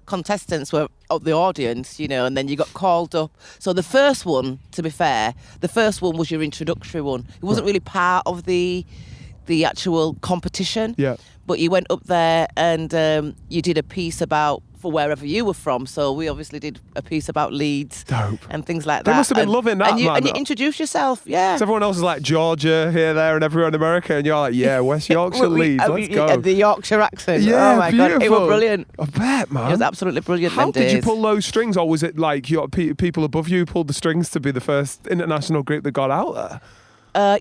contestants were of the audience, and then you got called up. So the first one, to be fair, was your introductory one. It wasn't really part of the actual competition. Yeah. But you went up there and you did a piece about for wherever you were from. So we obviously did a piece about Leeds. Dope. And things like that. They must have been loving that, and you, man. And you introduce yourself, yeah. So everyone else is like Georgia, here, there, and everywhere in America, and you're like, yeah, West Yorkshire, Leeds, let's go. The Yorkshire accent. Yeah, oh my beautiful. God, it was brilliant. I bet, man. It was absolutely brilliant. How did you pull those strings, or was it like your people above you pulled the strings to be the first international group that got out there?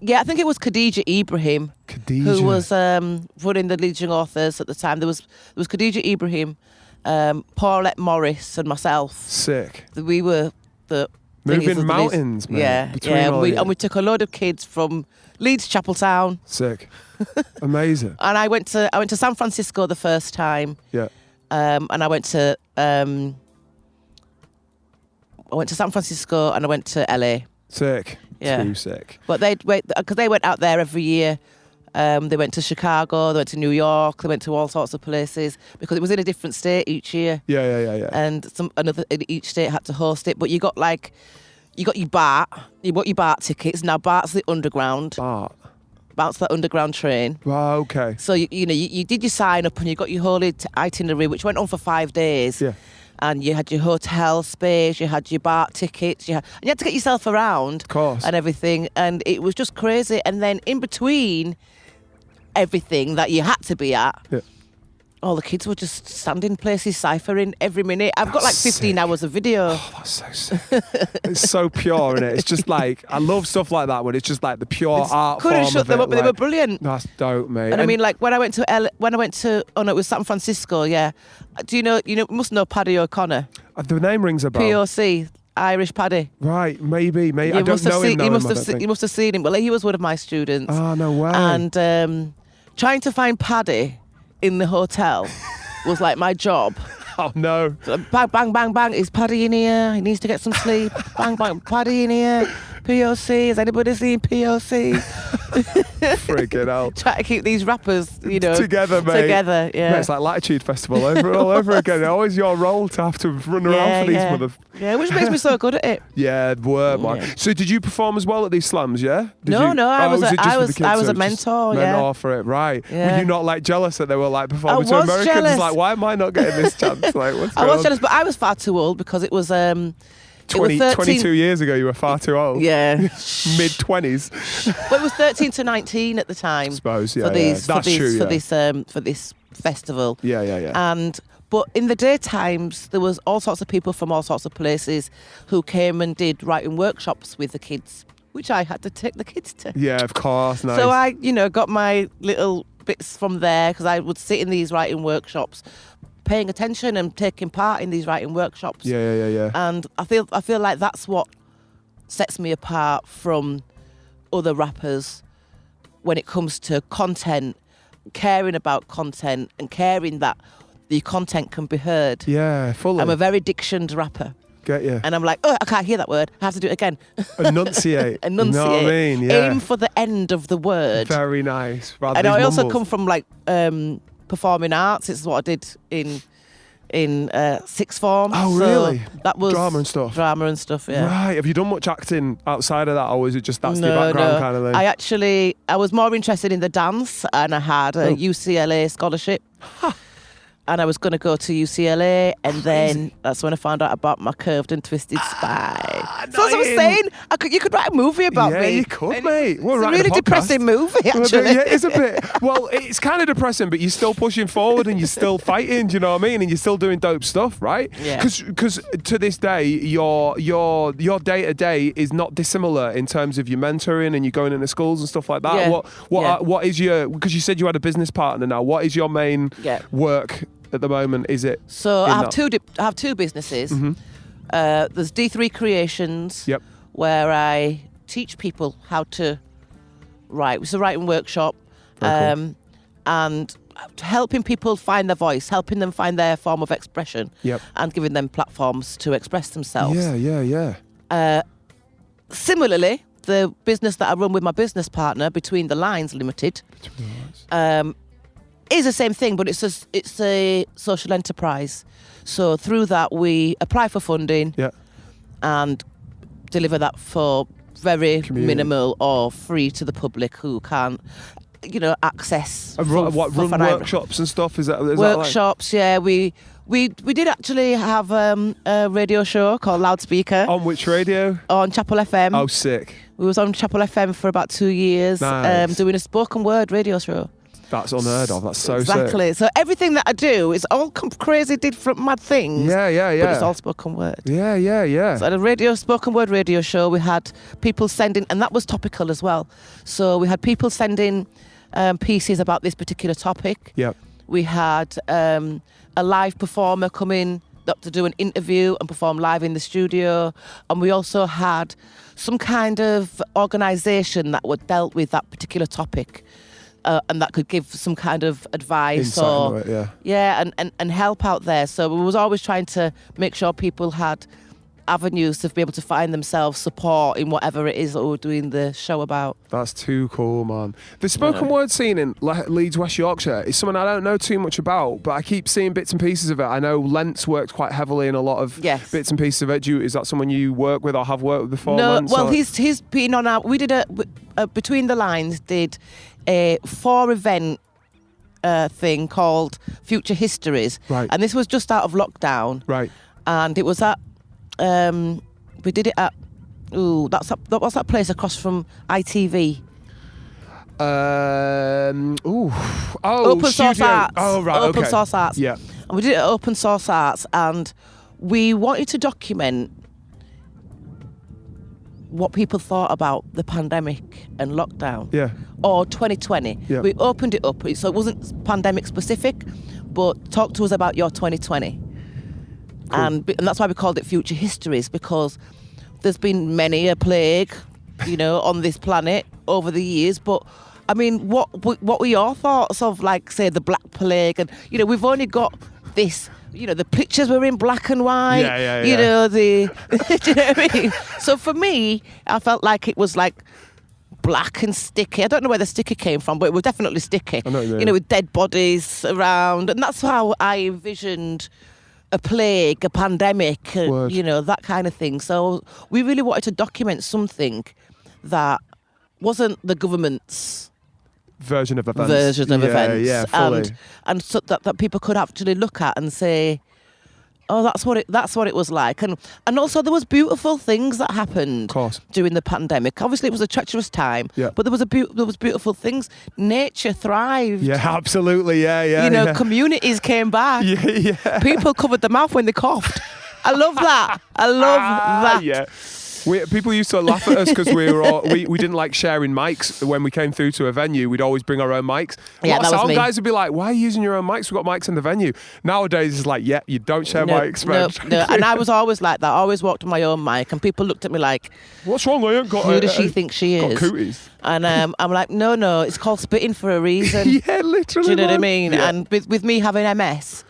Yeah, I think it was Khadija Ibrahim, who was running the Leeds Young Authors at the time. There was Khadija Ibrahim, Paulette Morris, and myself. Sick. We were the moving mountains, man. And we took a load of kids from Leeds Chapeltown. Sick. Amazing. And I went to San Francisco the first time. Yeah. And I went to San Francisco, and I went to LA. Sick. Yeah. Too sick. But because they went out there every year. They went to Chicago, they went to New York, they went to all sorts of places, because it was in a different state each year. Yeah. And each state had to host it. But you got your BART, you bought your BART tickets. Now BART's the underground. BART's the underground train. Wow, okay. So you did your sign up, and you got your whole itinerary, which went on for 5 days. Yeah. And you had your hotel space, you had your BART tickets, you had to get yourself around, of course, and everything, and it was just crazy. And then in between everything that you had to be at, all the kids were just standing places, ciphering every minute. I've got like 15 hours of video. Oh, that's so sick. It's so pure, isn't it? It's just like, I love stuff like that, when it's just like the pure art form couldn't shut them up, but they were brilliant. That's dope, mate. And I mean, like when I went to it was San Francisco, yeah. Do you must know Paddy O'Connor? The name rings a bell. POC. Irish Paddy. Right, maybe. I don't know him. You must have seen him. Well, he was one of my students. Oh, no way. And trying to find Paddy in the hotel was like my job. Oh no. So, bang, bang, bang, bang. Is Paddy in here? He needs to get some sleep. Bang, bang. Paddy in here. POC. Has anybody seen POC? Friggin' hell. Try to keep these rappers, Together, mate. Together, yeah. Mate, it's like Latitude Festival all over again. It's always your role to have to run around for these mother. Yeah, which makes me so good at it. Yeah, word, man. Yeah. So did you perform as well at these slams, yeah? No, I was a mentor, mentor for it, right. Yeah. Were you not like jealous that they were like performing to was Americans? jealous. Like, why am I not getting this chance? Like, what's I going was on? jealous, but I was far too old because it was 22 years ago, you were far too old. Yeah. Mid-20s. Well, it was 13 to 19 at the time. I suppose, for this festival. Yeah. But in the daytimes, there was all sorts of people from all sorts of places who came and did writing workshops with the kids, which I had to take the kids to. Yeah, of course. Nice. So I, got my little bits from there because I would sit in these writing workshops, paying attention and taking part in these writing workshops. Yeah. And I feel like that's what sets me apart from other rappers when it comes to content, caring about content and caring that the content can be heard. Yeah, fully. I'm a very dictioned rapper. Get you. And I'm like, oh, I can't hear that word. I have to do it again. Enunciate. Enunciate. You know what I mean? Yeah. Aim for the end of the word. Very nice. Rather And than I also mumbles. come from like performing arts. It's what I did in sixth form. Oh, So really? that was Drama and stuff? Drama and stuff, yeah. Right. Have you done much acting outside of that, or is it just that's your background kind of thing? I was more interested in the dance, and I had a UCLA scholarship. And I was going to go to UCLA, and then that's when I found out about my curved and twisted spine. So as I was saying, you could write a movie about me. Yeah, you could, mate. We're It's a writing really podcast. depressing movie, actually. Yeah, it's a bit. Well, it's kind of depressing, but you're still pushing forward and you're still fighting. Do you know what I mean? And you're still doing dope stuff, right? Yeah. Because to this day, your day to day is not dissimilar in terms of your mentoring and you going into schools and stuff like that. Yeah. What is your? Because you said you had a business partner now. What is your main work at the moment? Is it? So I have two businesses. Mm-hmm. There's D3 Creations, Yep. where I teach people how to write. It's a writing workshop, Very cool. and helping people find their voice, helping them find their form of expression, Yep. and giving them platforms to express themselves. Yeah. Similarly, the business that I run with my business partner, Between the Lines Limited, is the same thing, but it's a social enterprise. So through that, we apply for funding and deliver that for very minimal or free to the public who can't, access. Run workshops and stuff? Is that Workshops? Yeah, we did actually have a radio show called Loudspeaker. On which radio? On Chapel FM. Oh, sick. We was on Chapel FM for about 2 years, Nice. doing a spoken word radio show. That's unheard of. That's so Exactly. sick. So everything that I do is all crazy, different, mad things. Yeah. But it's all spoken word. Yeah. So at a spoken word radio show, we had people sending, and that was topical as well. So we had people sending pieces about this particular topic. Yep. We had a live performer come in to do an interview and perform live in the studio. And we also had some kind of organisation that would dealt with that particular topic. And that could give some kind of advice Insight into it, and help out there. So we was always trying to make sure people had avenues to be able to find themselves support in whatever it is that we're doing the show about. That's too cool, man. The spoken word scene in Leeds, West Yorkshire is something I don't know too much about, but I keep seeing bits and pieces of it. I know Lent's worked quite heavily in a lot of bits and pieces of it. Is that someone you work with or have worked with before? No, Lentz, well, he's been on our... We did Between the Lines did a 4-event thing called Future Histories. Right. And this was just out of lockdown. Right. And it was at... we did it at... what's that place across from ITV? Open Source Arts. Oh, right, Open Source Arts. Yeah. And we did it at Open Source Arts, and we wanted to document what people thought about the pandemic and lockdown. Yeah. Or 2020. Yeah. We opened it up, so it wasn't pandemic specific, but talk to us about your 2020. Cool. And that's why we called it Future Histories, because there's been many a plague, on this planet over the years, but I mean, what were your thoughts of, like, say, the Black Plague? And, we've only got this, the pictures were in black and white. Yeah. Do you know what I mean? So for me, I felt like it was like black and sticky. I don't know where the sticky came from, but it was definitely sticky. I know what you mean. You know, with dead bodies around. And that's how I envisioned a plague, a pandemic, Word. you know, that kind of thing. So we really wanted to document something that wasn't the government's version of events. events. Yeah, fully. And so that people could actually look at and say, oh, that's what it was like. And also there was beautiful things that happened Of course. during the pandemic. Obviously it was a treacherous time, Yeah. but there was beautiful things. Nature thrived. Yeah, absolutely. Yeah. You know, yeah. communities came back. Yeah. People covered their mouth when they coughed. I love that. I love that. Yeah. People used to laugh at us because we didn't like sharing mics when we came through to a venue. We'd always bring our own mics. A Yeah, lot of that was sound me. guys would be like, "Why are you using your own mics? We've got mics in the venue." Nowadays, it's like, "Yeah, you don't share mics, man." No. And I was always like that. I always walked on my own mic, and people looked at me like, What's wrong? I ain't got. "Who does she think she got is?" cooties. And I'm like, no, it's called spitting for a reason. Yeah, literally. Do you know what I man. mean? Yeah. And with me having MS,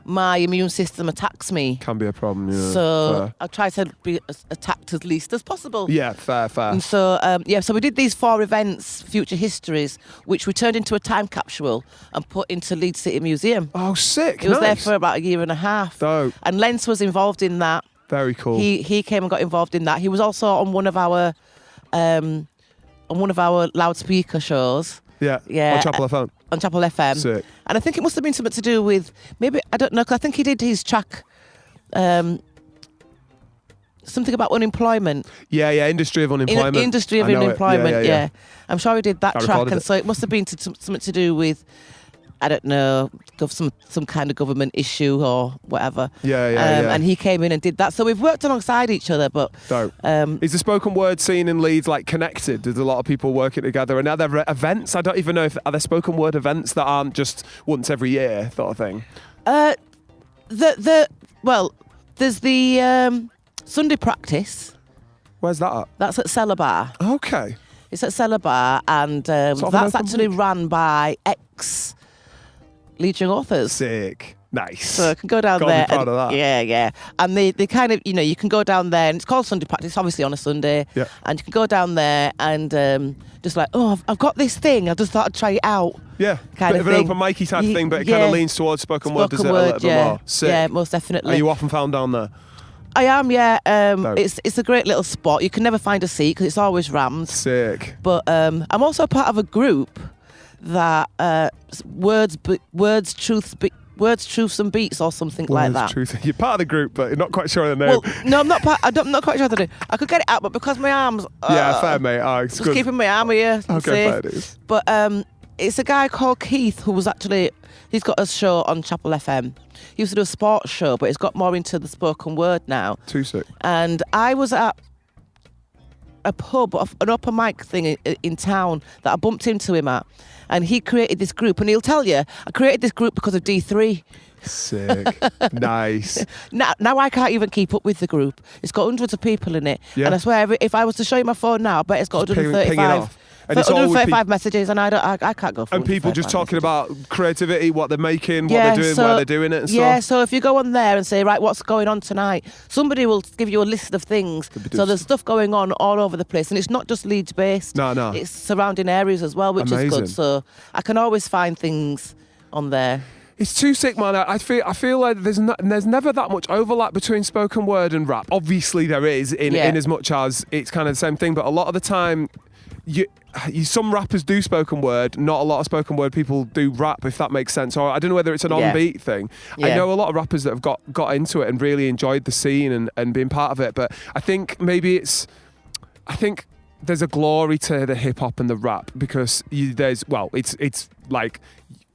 my immune system attacks me. Can be a problem. Yeah. So fair. I try to be attacked as least as possible. Yeah, fair. And so, so we did these 4 events, Future Histories, which we turned into a time capsule and put into Leeds City Museum. Oh, sick. It was there nice. for about a year and a half. Dope. And Lens was involved in that. Very cool. He came and got involved in that. He was also on one of our loudspeaker shows. yeah. Yeah. On Chapel FM. On Chapel FM. Sick. And I think it must have been something to do with, maybe, I don't know, because I think he did his track, something about unemployment. Yeah. Industry of unemployment. Industry of I know it. unemployment, Yeah. I'm sure he did that I track, recorded and it. so it must have been something to do with, I don't know, some kind of government issue or whatever. Yeah. And he came in and did that. So we've worked alongside each other, but Dope. Is the spoken word scene in Leeds like connected? There's a lot of people working together, and are there events? I don't even know if are there spoken word events that aren't just once every year sort of thing. there's the Sunday practice. Where's that at? That's at Cellar Bar. Okay. It's at Cellar Bar, and Sort of an that's open actually mic. run by Leeds Young Authors. Sick. Nice. So I can go down Gotta be there. proud of that. Yeah. And they kind of, you know, you can go down there, and it's called Sunday practice, obviously on a Sunday. Yeah. And you can go down there and just like, oh, I've got this thing. I just thought I'd try it out. Yeah. Kind Bit of of an thing. open micy type Ye- thing, but it yeah. kind of leans towards spoken word, does it? A little bit yeah. more. Sick. Yeah, most definitely. Are you often found down there? I am, yeah. Dope. It's a great little spot. You can never find a seat because it's always rammed. Sick. But I'm also part of a group that words, truths and beats or something like that. Truth. You're part of the group, but you're not quite sure of the name. Well, no, I'm not part. I'm not quite sure how to do. I could get it out, but because my arms, yeah, fair, mate. Oh, it's just good. keeping my arm here. Okay, safe. fair it is. But it's a guy called Keith who was actually. He's got a show on Chapel FM. He used to do a sports show, but he's got more into the spoken word now. Too sick. And I was at a pub, an open mic thing in town that I bumped into him at. And he created this group. And he'll tell you, I created this group because of D3. Sick. Nice. Now I can't even keep up with the group. It's got hundreds of people in it. Yeah. And I swear, if I was to show you my phone now, I bet it's got Just ping it 135. off. And it's all with 135 messages, and I can't go for And people just 135 talking messages. about creativity, what they're making, what they're doing, where they're doing it and Yeah, stuff. so if you go on there and say, right, what's going on tonight, somebody will give you a list of things. So there's stuff going on all over the place, and it's not just Leeds based. No. It's surrounding areas as well, which is Amazing. good. So I can always find things on there. It's too sick, man. I feel like there's never that much overlap between spoken word and rap. Obviously there is in as much as it's kind of the same thing, but a lot of the time some rappers do spoken word, not a lot of spoken word people do rap, if that makes sense. Or I don't know whether it's an on-beat thing. I Yeah. know a lot of rappers that have got into it and really enjoyed the scene and been part of it, but I think maybe I think there's a glory to the hip hop and the rap because it's like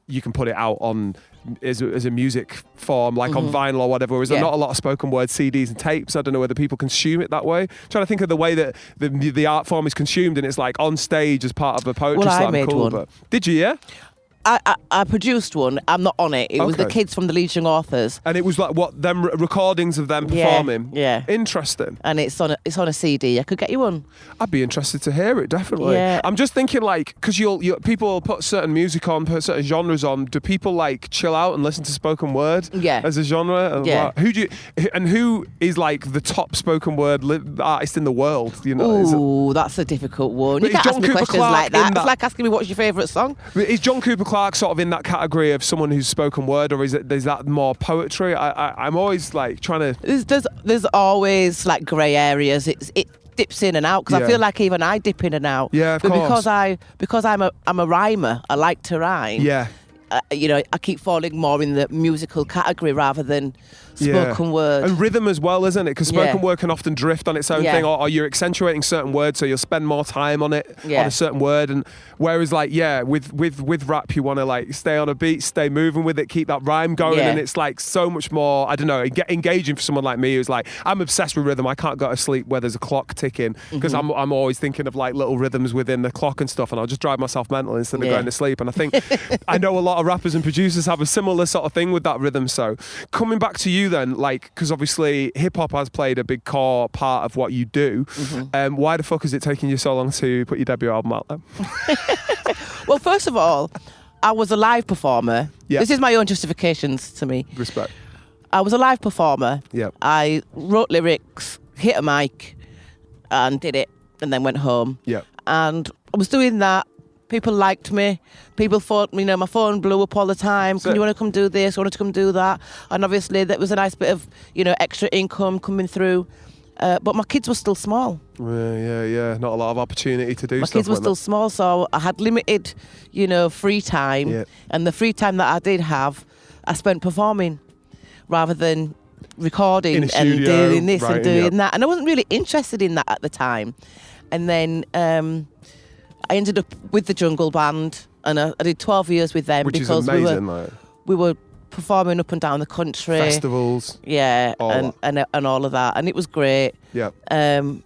you can put it out on as a music form, like on vinyl or whatever, whereas there's not a lot of spoken word CDs and tapes. I don't know whether people consume it that way. I'm trying to think of the way that the art form is consumed, and it's like on stage as part of a poetry Well, I slam. made Cool, one. but did you? Yeah. I produced one. I'm not on it. It was the Okay. kids from the Leeds Young Authors. And it was like what them recordings of them performing. Yeah. Interesting. And it's on a CD. I could get you one. I'd be interested to hear it, definitely. Yeah. I'm just thinking, like, because people put certain music on, put certain genres on. Do people like chill out and listen to spoken word? Yeah. As a genre? Yeah. Who is like the top spoken word artist in the world? You know, is it- Ooh, that's a difficult one. But You can't is ask John me Cooper questions Clarke like that. in that- It's like asking me what's your favourite song. Is John Cooper Clarke sort of in that category of someone who's spoken word, or is that more poetry? I'm always like trying to. There's always like grey areas. It dips in and out because Yeah. I feel like even I dip in and out. Yeah, of but course. because I'm a rhymer. I like to rhyme. Yeah. I keep falling more in the musical category rather than spoken word. And rhythm as well, isn't it? Because spoken Yeah. word can often drift on its own Yeah. thing, or you're accentuating certain words, so you'll spend more time on it, Yeah. on a certain word. And whereas, like, with rap, you want to like stay on a beat, stay moving with it, keep that rhyme going, Yeah. and it's like so much more. I don't know, engaging for someone like me who's like, I'm obsessed with rhythm. I can't go to sleep where there's a clock ticking because Mm-hmm. I'm always thinking of like little rhythms within the clock and stuff, and I'll just drive myself mental instead of Yeah. going to sleep. And I think I know a lot of rappers and producers have a similar sort of thing with that rhythm. So coming back to you then, like, because obviously hip hop has played a big core part of what you do. Mm-hmm. Why the fuck is it taking you so long to put your debut album out then? Well, first of all, I was a live performer. Yeah. This is my own justifications to me. Respect. I was a live performer. Yeah. I wrote lyrics, hit a mic, and did it, and then went home. Yeah. And I was doing that. People liked me. People thought, my phone blew up all the time. So- Can you want to come do this? You want to come do that? And obviously, that was a nice bit of, extra income coming through. But my kids were still small. Yeah. Not a lot of opportunity to do My stuff. kids were when still small, so I had limited, free time. Yeah. And the free time that I did have, I spent performing rather than recording In a and studio, doing this writing, and doing yeah. that. And I wasn't really interested in that at the time. And then I ended up with the Jungle Band, and I did 12 years with them which is because amazing. we were performing up and down the country. Festivals. Yeah, All and all of that. And it was great. Yeah. And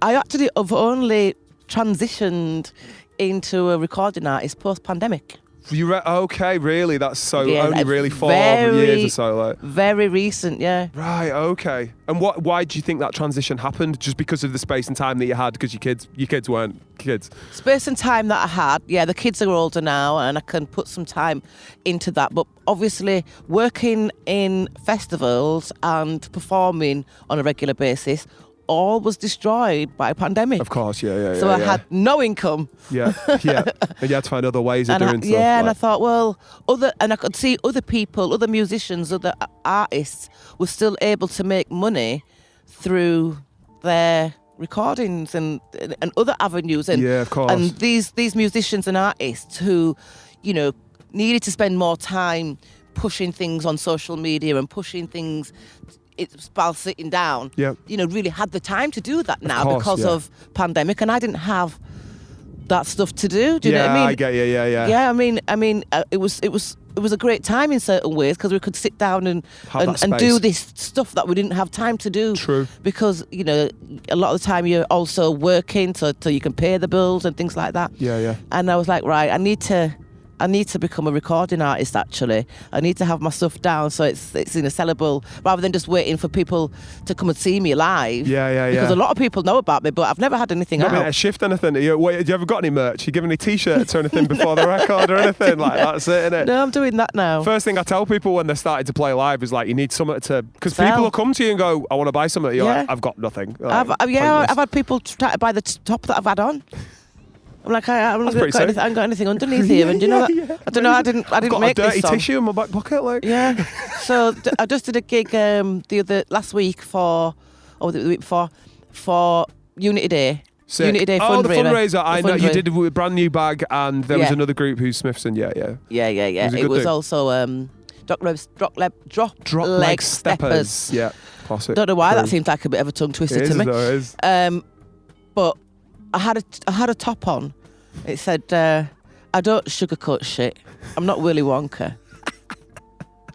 I actually have only transitioned into a recording artist post-pandemic. Okay, really? That's so Yeah, only like really 4 very- years or so. Like. Very recent, yeah. Right, okay. And why do you think that transition happened? Just because of the space and time that you had? Because your kids weren't kids? Space and time that I had, yeah, the kids are older now and I can put some time into that. But obviously, working in festivals and performing on a regular basis, all was destroyed by a pandemic. Of course, yeah. So I had no income. Yeah. And you had to find other ways of And doing stuff. and I like- thought, well, I could see other people, other musicians, other artists were still able to make money through their recordings and other avenues. And, Yeah, of course. And these musicians and artists who, needed to spend more time pushing things on social media and pushing things while sitting down, Yeah. really had the time to do that now course, because yeah. of pandemic, and I didn't have that stuff to do. Do you know what I mean? I get you. Yeah. Yeah, I mean, it was a great time in certain ways because we could sit down and Have that and do space. this stuff that we didn't have time to do. True. Because a lot of the time you're also working so you can pay the bills and things like that. Yeah. And I was like, right, I need to become a recording artist. Actually, I need to have my stuff down so it's in a sellable, rather than just waiting for people to come and see me live. Yeah. Because a lot of people know about me, but I've never had anything Not out. a shift anything. Have you ever got any merch? You giving any t-shirts or anything before the record or anything? Like, that's it, innit? No, I'm doing that now. First thing I tell people when they're starting to play live is like, you need something to, because Sell. people will come to you and go, I want to buy something. You're Yeah. like, I've got nothing. Like, I've pointless. had people try to buy the top that I've had on. I'm like, I haven't pretty got anything, I haven't got anything underneath here, and you know that I don't know. I didn't I've got make a dirty this song. tissue in my back pocket. Like, Yeah. So I just did a gig last week the week before for Unity Day. sick. Unity Day Oh, the fundraiser. fundraiser. I know you fundraiser. did with a brand new bag, and there was Yeah. another group who's Smithson. Yeah. Yeah. It was a It good was thing. also drop leg steppers. Yeah, classic. Don't know why that True. seems like a bit of a tongue twister It is, to me. though, it is. But I had a top on. It said, "I don't sugarcoat shit. I'm not Willy Wonka."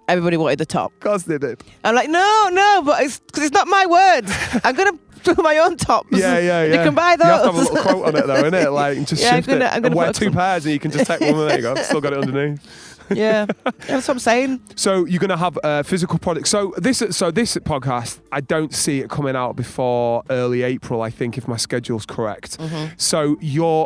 Everybody wanted the top. Of course they did. I'm like, no, but it's because it's not my words. I'm gonna do my own tops. Yeah. You can buy those. You have to have a little quote on it though, innit? Like, and just shift it. I'm And gonna wear put 2 pairs and you can just take one. There you go. Still got it underneath. Yeah, that's what I'm saying. So you're going to have physical products. So this podcast, I don't see it coming out before early April, I think, if my schedule's correct. So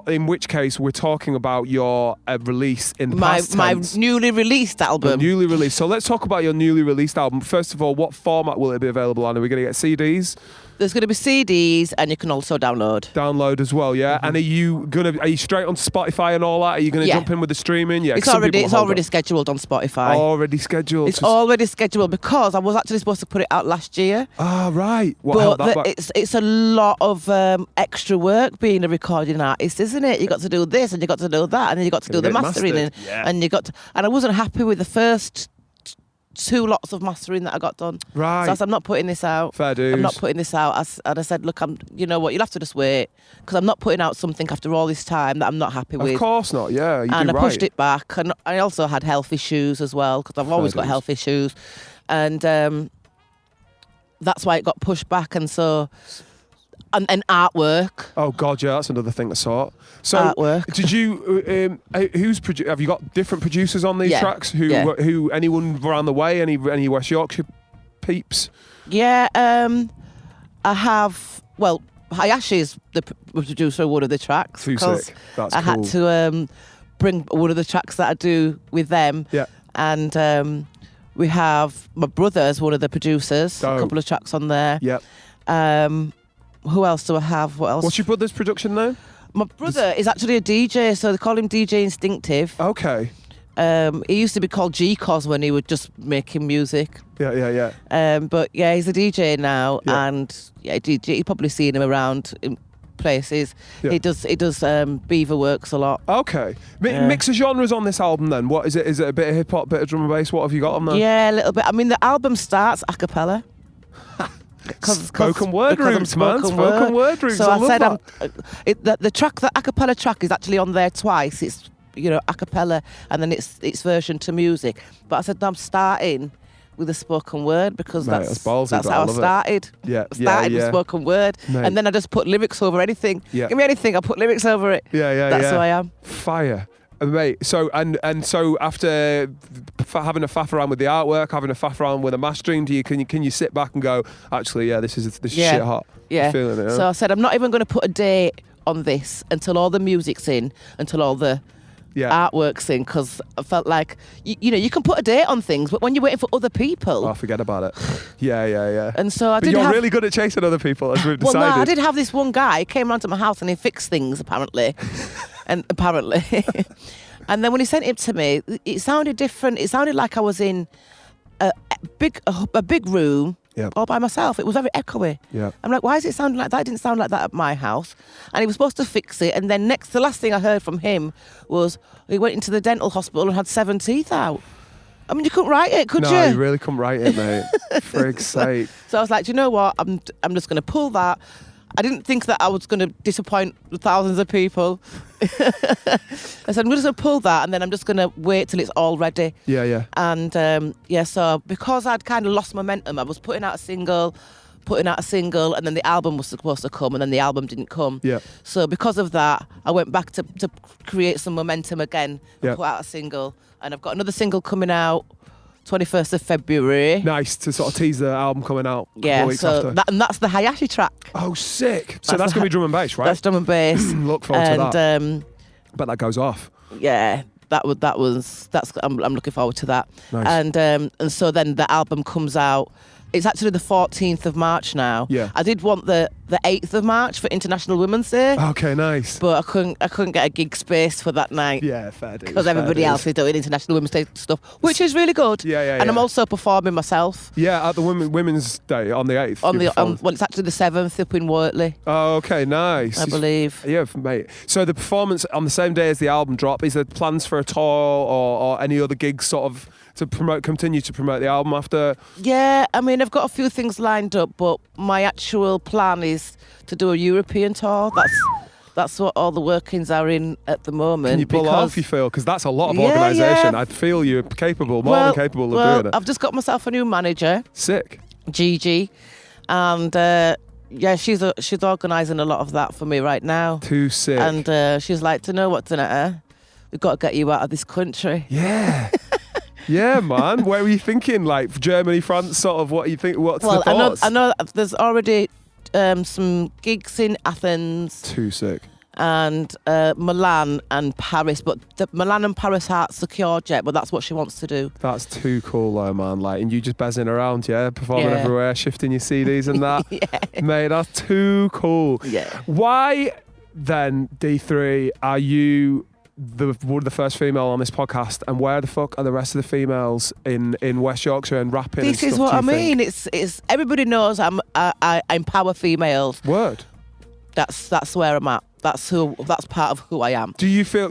in which case, we're talking about your release in the past tense. My newly released album. Newly released. So let's talk about your newly released album. First of all, what format will it be available on? Are we going to get CDs? There's going to be CDs, and you can also download. Download as well, yeah. And are you straight on Spotify and all that? Are you going to jump in with the streaming? Yeah, it's already scheduled on Spotify. Already scheduled. It's already scheduled because I was actually supposed to put it out last year. Ah, right. What held that back? It's a lot of extra work being a recording artist, isn't it? You got to do this and you got to do that, and then you got to do the mastering, and you got to. And I wasn't happy with the first 2 lots of mastering that I got done. Right. So I said, I'm not putting this out. Fair dues. I'm not putting this out. And I said, look, you know what, you'll have to just wait, because I'm not putting out something after all this time that I'm not happy with. Of course not, yeah. And I pushed it back. And I also had health issues as well, because I've always got health issues. And that's why it got pushed back. And so... And artwork. Oh God, yeah, that's another thing to sort. So, artwork. Did you? Have you got different producers on these tracks? Who? Anyone around the way? Any West Yorkshire peeps? Yeah, I have. Well, Hayashi is the producer of one of the tracks. Too sick. That's I cool. had to bring one of the tracks that I do with them. Yeah. And we have my brother as one of the producers. Dope. A couple of tracks on there. Yep. Who else do I have? What else? What's your brother's production name? My brother is actually a DJ, so they call him DJ Instinctive. Okay. He used to be called G-Cos when he was just making music. Yeah. But yeah, he's a DJ now, Yeah. and DJ. You've probably seen him around in places. Yeah. He does Beaver Works a lot. Okay. Mix of genres on this album then. What is it? Is it a bit of hip hop, bit of drum and bass? What have you got on there? Yeah, a little bit. I mean, the album starts a cappella. Spoken word roots, man. Spoken word roots. So I love said, the track, the a cappella track, is actually on there twice. It's a cappella, and then it's version to music. But I said, no, I'm starting with a spoken word, because that's ballsy, that's how I started. Yeah, I started with spoken word, Mate. and then I just put lyrics over anything. Yeah. Give me anything, I put lyrics over it. Yeah. That's who I am. Fire. Mate, so so after having a faff around with the artwork, having a faff around with a mastering, can you sit back and go, actually, yeah, this is shit hot. Yeah. Feeling it. So I said, I'm not even going to put a date on this until all the music's in, until all the artwork's in, because I felt like you can put a date on things, but when you're waiting for other people, forget about it. Yeah. And so You're really good at chasing other people, as we've decided. Well, no, I did have this one guy came round to my house and he fixed things apparently. And then when he sent it to me, it sounded different. It sounded like I was in a big room all by myself. It was very echoey. Yeah. I'm like, why is it sounding like that? It didn't sound like that at my house. And he was supposed to fix it. And then the last thing I heard from him was he went into the dental hospital and had 7 teeth out. I mean, you couldn't write it, could you? No, you really couldn't write it, mate. Frig's sake. So I was like, do you know what? I'm just going to pull that. I didn't think that I was going to disappoint thousands of people. I said, I'm just going to pull that, and then I'm just going to wait till it's all ready. Yeah. And so because I'd kind of lost momentum, I was putting out a single, and then the album was supposed to come, and then the album didn't come. Yeah. So because of that, I went back to create some momentum again and put out a single. And I've got another single coming out 21st of February. Nice, to sort of tease the album coming out. Yeah, so that's the Hayashi track. Oh, sick. So that's going to be drum and bass, right? That's drum and bass. Look forward to that. But that goes off. Yeah, I'm looking forward to that. Nice. And so then the album comes out. It's actually the 14th of March now. Yeah. I did want the 8th of March for International Women's Day. Okay, nice. But I couldn't get a gig space for that night. Yeah, fair dues. Because everybody else is doing International Women's Day stuff, which is really good. Yeah. And I'm also performing myself. Yeah, at the Women's Day on the 8th. Well, it's actually the 7th up in Wortley. Oh, okay, nice. I believe. Yeah, mate. So the performance on the same day as the album drop, is there plans for a tour or any other gigs sort of to continue to promote the album after? Yeah, I mean, I've got a few things lined up, but my actual plan is to do a European tour. That's what all the workings are in at the moment. Can you pull off, you feel? Because that's a lot of organisation. Yeah. I feel you're capable, more than capable of doing it. I've just got myself a new manager. Sick. Gigi. And Yeah, she's organising a lot of that for me right now. Too sick. And she's like, to know what's in it, we've got to get you out of this country. Yeah. Yeah, man. Where were you thinking? Like Germany, France, sort of? What do you think? What's the Well, thoughts? I know there's already some gigs in Athens Too sick. and Milan and Paris, but the Milan and Paris aren't secured yet, but that's what she wants to do. That's too cool, though, man. Like, and you just buzzing around, yeah, performing Yeah. everywhere, shifting your CDs and that. Yeah. Mate, that's too cool. Yeah. Why then, D3, are you one of the first female on this podcast, and where the fuck are the rest of the females in West Yorkshire and rapping? This and is stuff, what I do you mean. think? It's everybody knows I empower females. Word. That's where I'm at. That's part of who I am. Do you feel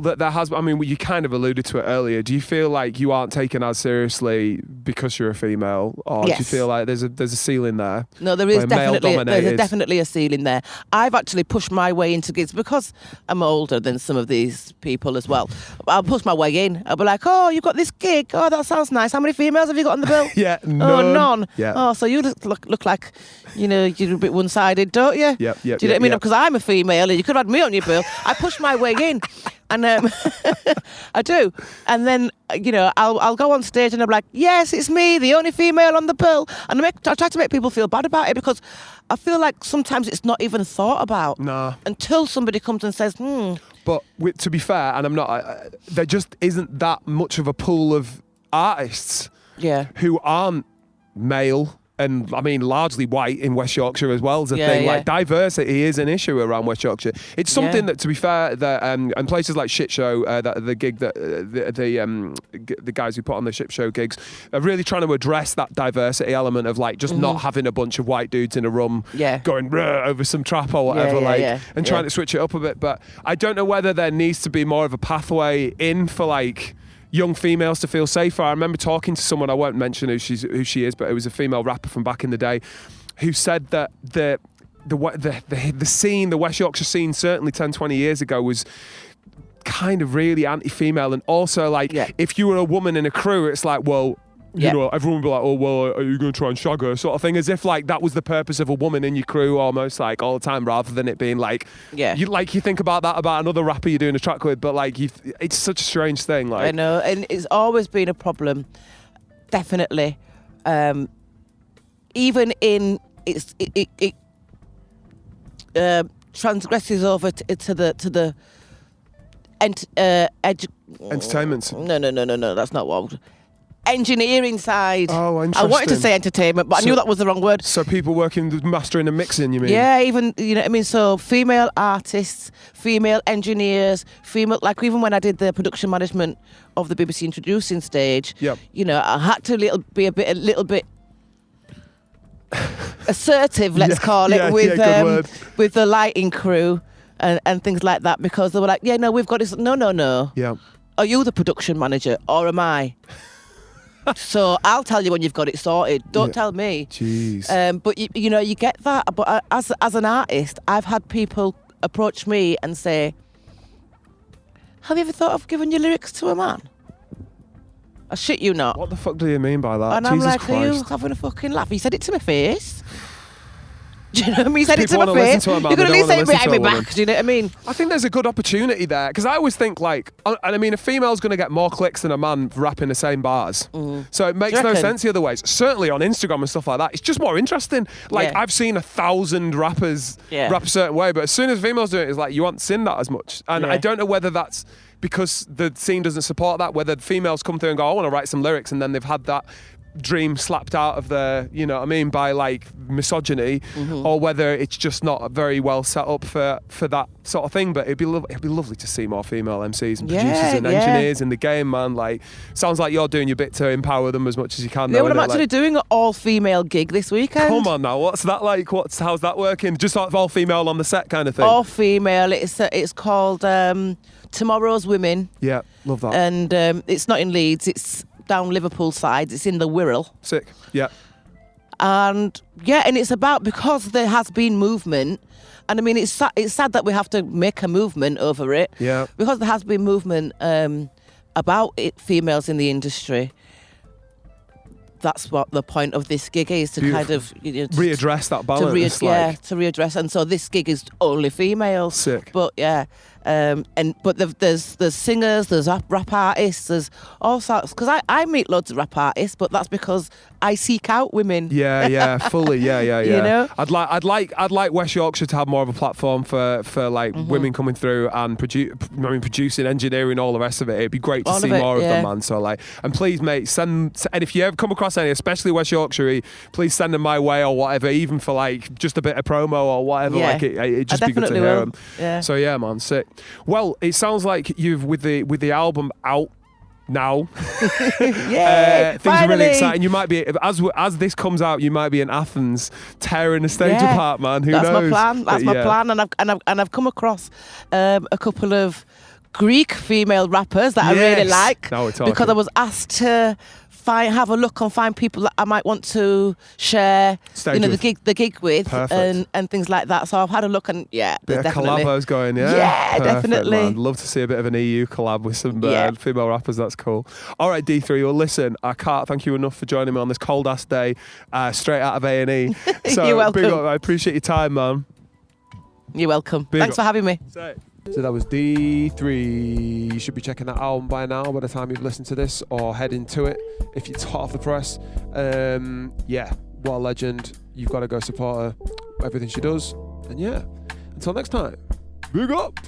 that there has? I mean, you kind of alluded to it earlier. Do you feel like you aren't taken as seriously because you're a female, or do you Yes. feel like there's a ceiling there? No, there is We're definitely male-dominated. definitely a ceiling there. I've actually pushed my way into gigs because I'm older than some of these people as well. I'll push my way in. I'll be like, "Oh, you've got this gig. Oh, that sounds nice. How many females have you got on the bill?" Yeah, Oh, none. none. Yeah. Oh, so you look like, you're a bit one-sided, don't you? Yep, yep, Do you know yep, what I mean? yep. Because I'm a female and you could have had me on your bill. I push my way in. And I do. And then, I'll go on stage and I'm like, yes, it's me, the only female on the bill. And I try to make people feel bad about it because I feel like sometimes it's not even thought about. Nah. Until somebody comes and says, But to be fair, and I'm not, there just isn't that much of a pool of artists yeah. who aren't male. And I mean, largely white in West Yorkshire as well is a Yeah, thing. yeah. Like diversity is an issue around West Yorkshire. It's something Yeah. that, to be fair, that and places like Shit Show, the gig that the guys who put on the Shit Show gigs are really trying to address that diversity element of like just not having a bunch of white dudes in a room Yeah. going "Ruh," over some trap or whatever, and trying to switch it up a bit. But I don't know whether there needs to be more of a pathway in for like young females to feel safer. I remember talking to someone, I won't mention who she is, but it was a female rapper from back in the day, who said that the scene, the West Yorkshire scene, certainly 10, 20 years ago, was kind of really anti-female, and also like if you were a woman in a crew, it's like, well, you know, everyone would be like, oh, well, are you going to try and shag her, sort of thing, as if like that was the purpose of a woman in your crew almost like all the time, rather than it being like, you think about that about another rapper you're doing a track with, but like it's such a strange thing. Like, I know, and it's always been a problem, definitely. Even in it transgresses over to the entertainment. No, that's not what. Engineering side. Oh, I wanted to interesting. say entertainment, but I knew that was the wrong word. So people working with mastering and mixing, you mean? Yeah, even, you know what I mean? So female artists, female engineers, like even when I did the production management of the BBC Introducing stage, you know, I had to be a little bit assertive, let's call it, with the lighting crew and things like that, because they were like, yeah, no, we've got this. No. Yeah. Are you the production manager or am I? So I'll tell you when you've got it sorted. Don't tell me. Jeez. But you know, you get that. But as an artist, I've had people approach me and say, "Have you ever thought of giving your lyrics to a man?" I shit you not. What the fuck do you mean by that? And Jesus I'm like, Christ. are you having a fucking laugh? He said it to my face. Do you know what I mean? He said it to People my wanna listen face. to a man, You could they at least don't say it wanna behind me listen to a back. Do you know what I mean? I think there's a good opportunity there, because I always think like, and I mean, a female's going to get more clicks than a man rapping the same bars. So it makes no reckon? sense the other ways. Certainly on Instagram and stuff like that, it's just more interesting. Like I've seen 1,000 rappers rap a certain way, but as soon as females do it, it's like you aren't seen that as much. And I don't know whether that's because the scene doesn't support that, whether females come through and go, I want to write some lyrics, and then they've had that dream slapped out of their, you know what I mean, by like misogyny, or whether it's just not very well set up for that sort of thing. But it'd be lovely to see more female MCs and producers and engineers in the game, man. Like, sounds like you're doing your bit to empower them as much as you can. Yeah, well, I'm actually doing an all-female gig this weekend. Come on now, what's that like? How's that working? Just like all female on the set kind of thing? All female. It's called Tomorrow's Women. Yeah, love that. And it's not in Leeds. It's down Liverpool side. It's in the Wirral. Sick. Yeah. And and it's about, because there has been movement, and I mean it's sad that we have to make a movement over it. Yeah. Because there has been movement about females in the industry. that's what the point of this gig is, to Beautiful. kind of Readdress that balance. to readdress. And so this gig is only females. Sick. But yeah, but there's singers, there's rap artists, there's all sorts. Because I meet loads of rap artists, but that's because I seek out women. Yeah, fully. Yeah. You know? I'd like West Yorkshire to have more of a platform for like women coming through and producing, engineering, all the rest of it. It'd be great to All see of it, more of yeah. them, man. So like, and please, mate, and if you ever come across any, especially West Yorkshire, please send them my way or whatever, even for like just a bit of promo or whatever. Yeah. Like it'd just I be good to definitely hear will. them. Yeah. So yeah, man, sick. Well, it sounds like you've with the album out now. Yeah, Things are really finally. exciting. You might be, as this comes out, you might be in Athens tearing the stage Yeah. apart, man. Who That's knows? my plan. That's But my yeah. plan, and I've come across a couple of Greek female rappers that I really Yes. like, Now we're talking. because I was asked to have a look and find people that I might want to share, Stage with. the gig with, Perfect. and things like that. So I've had a look, and yeah, Bit of definitely. collabos going, yeah? Yeah, Perfect, definitely. Man. Love to see a bit of an EU collab with some Yeah. female rappers. That's cool. All right, D3. Well, listen, I can't thank you enough for joining me on this cold ass day, straight out of A&E. So You're welcome. big up, I appreciate your time, man. You're welcome. Big Thanks up. for having me. So that was D3. You should be checking that album by now by the time you've listened to this, or head into it if it's hot off the press. Yeah, what a legend. You've got to go support her, everything she does. And yeah, until next time, big up.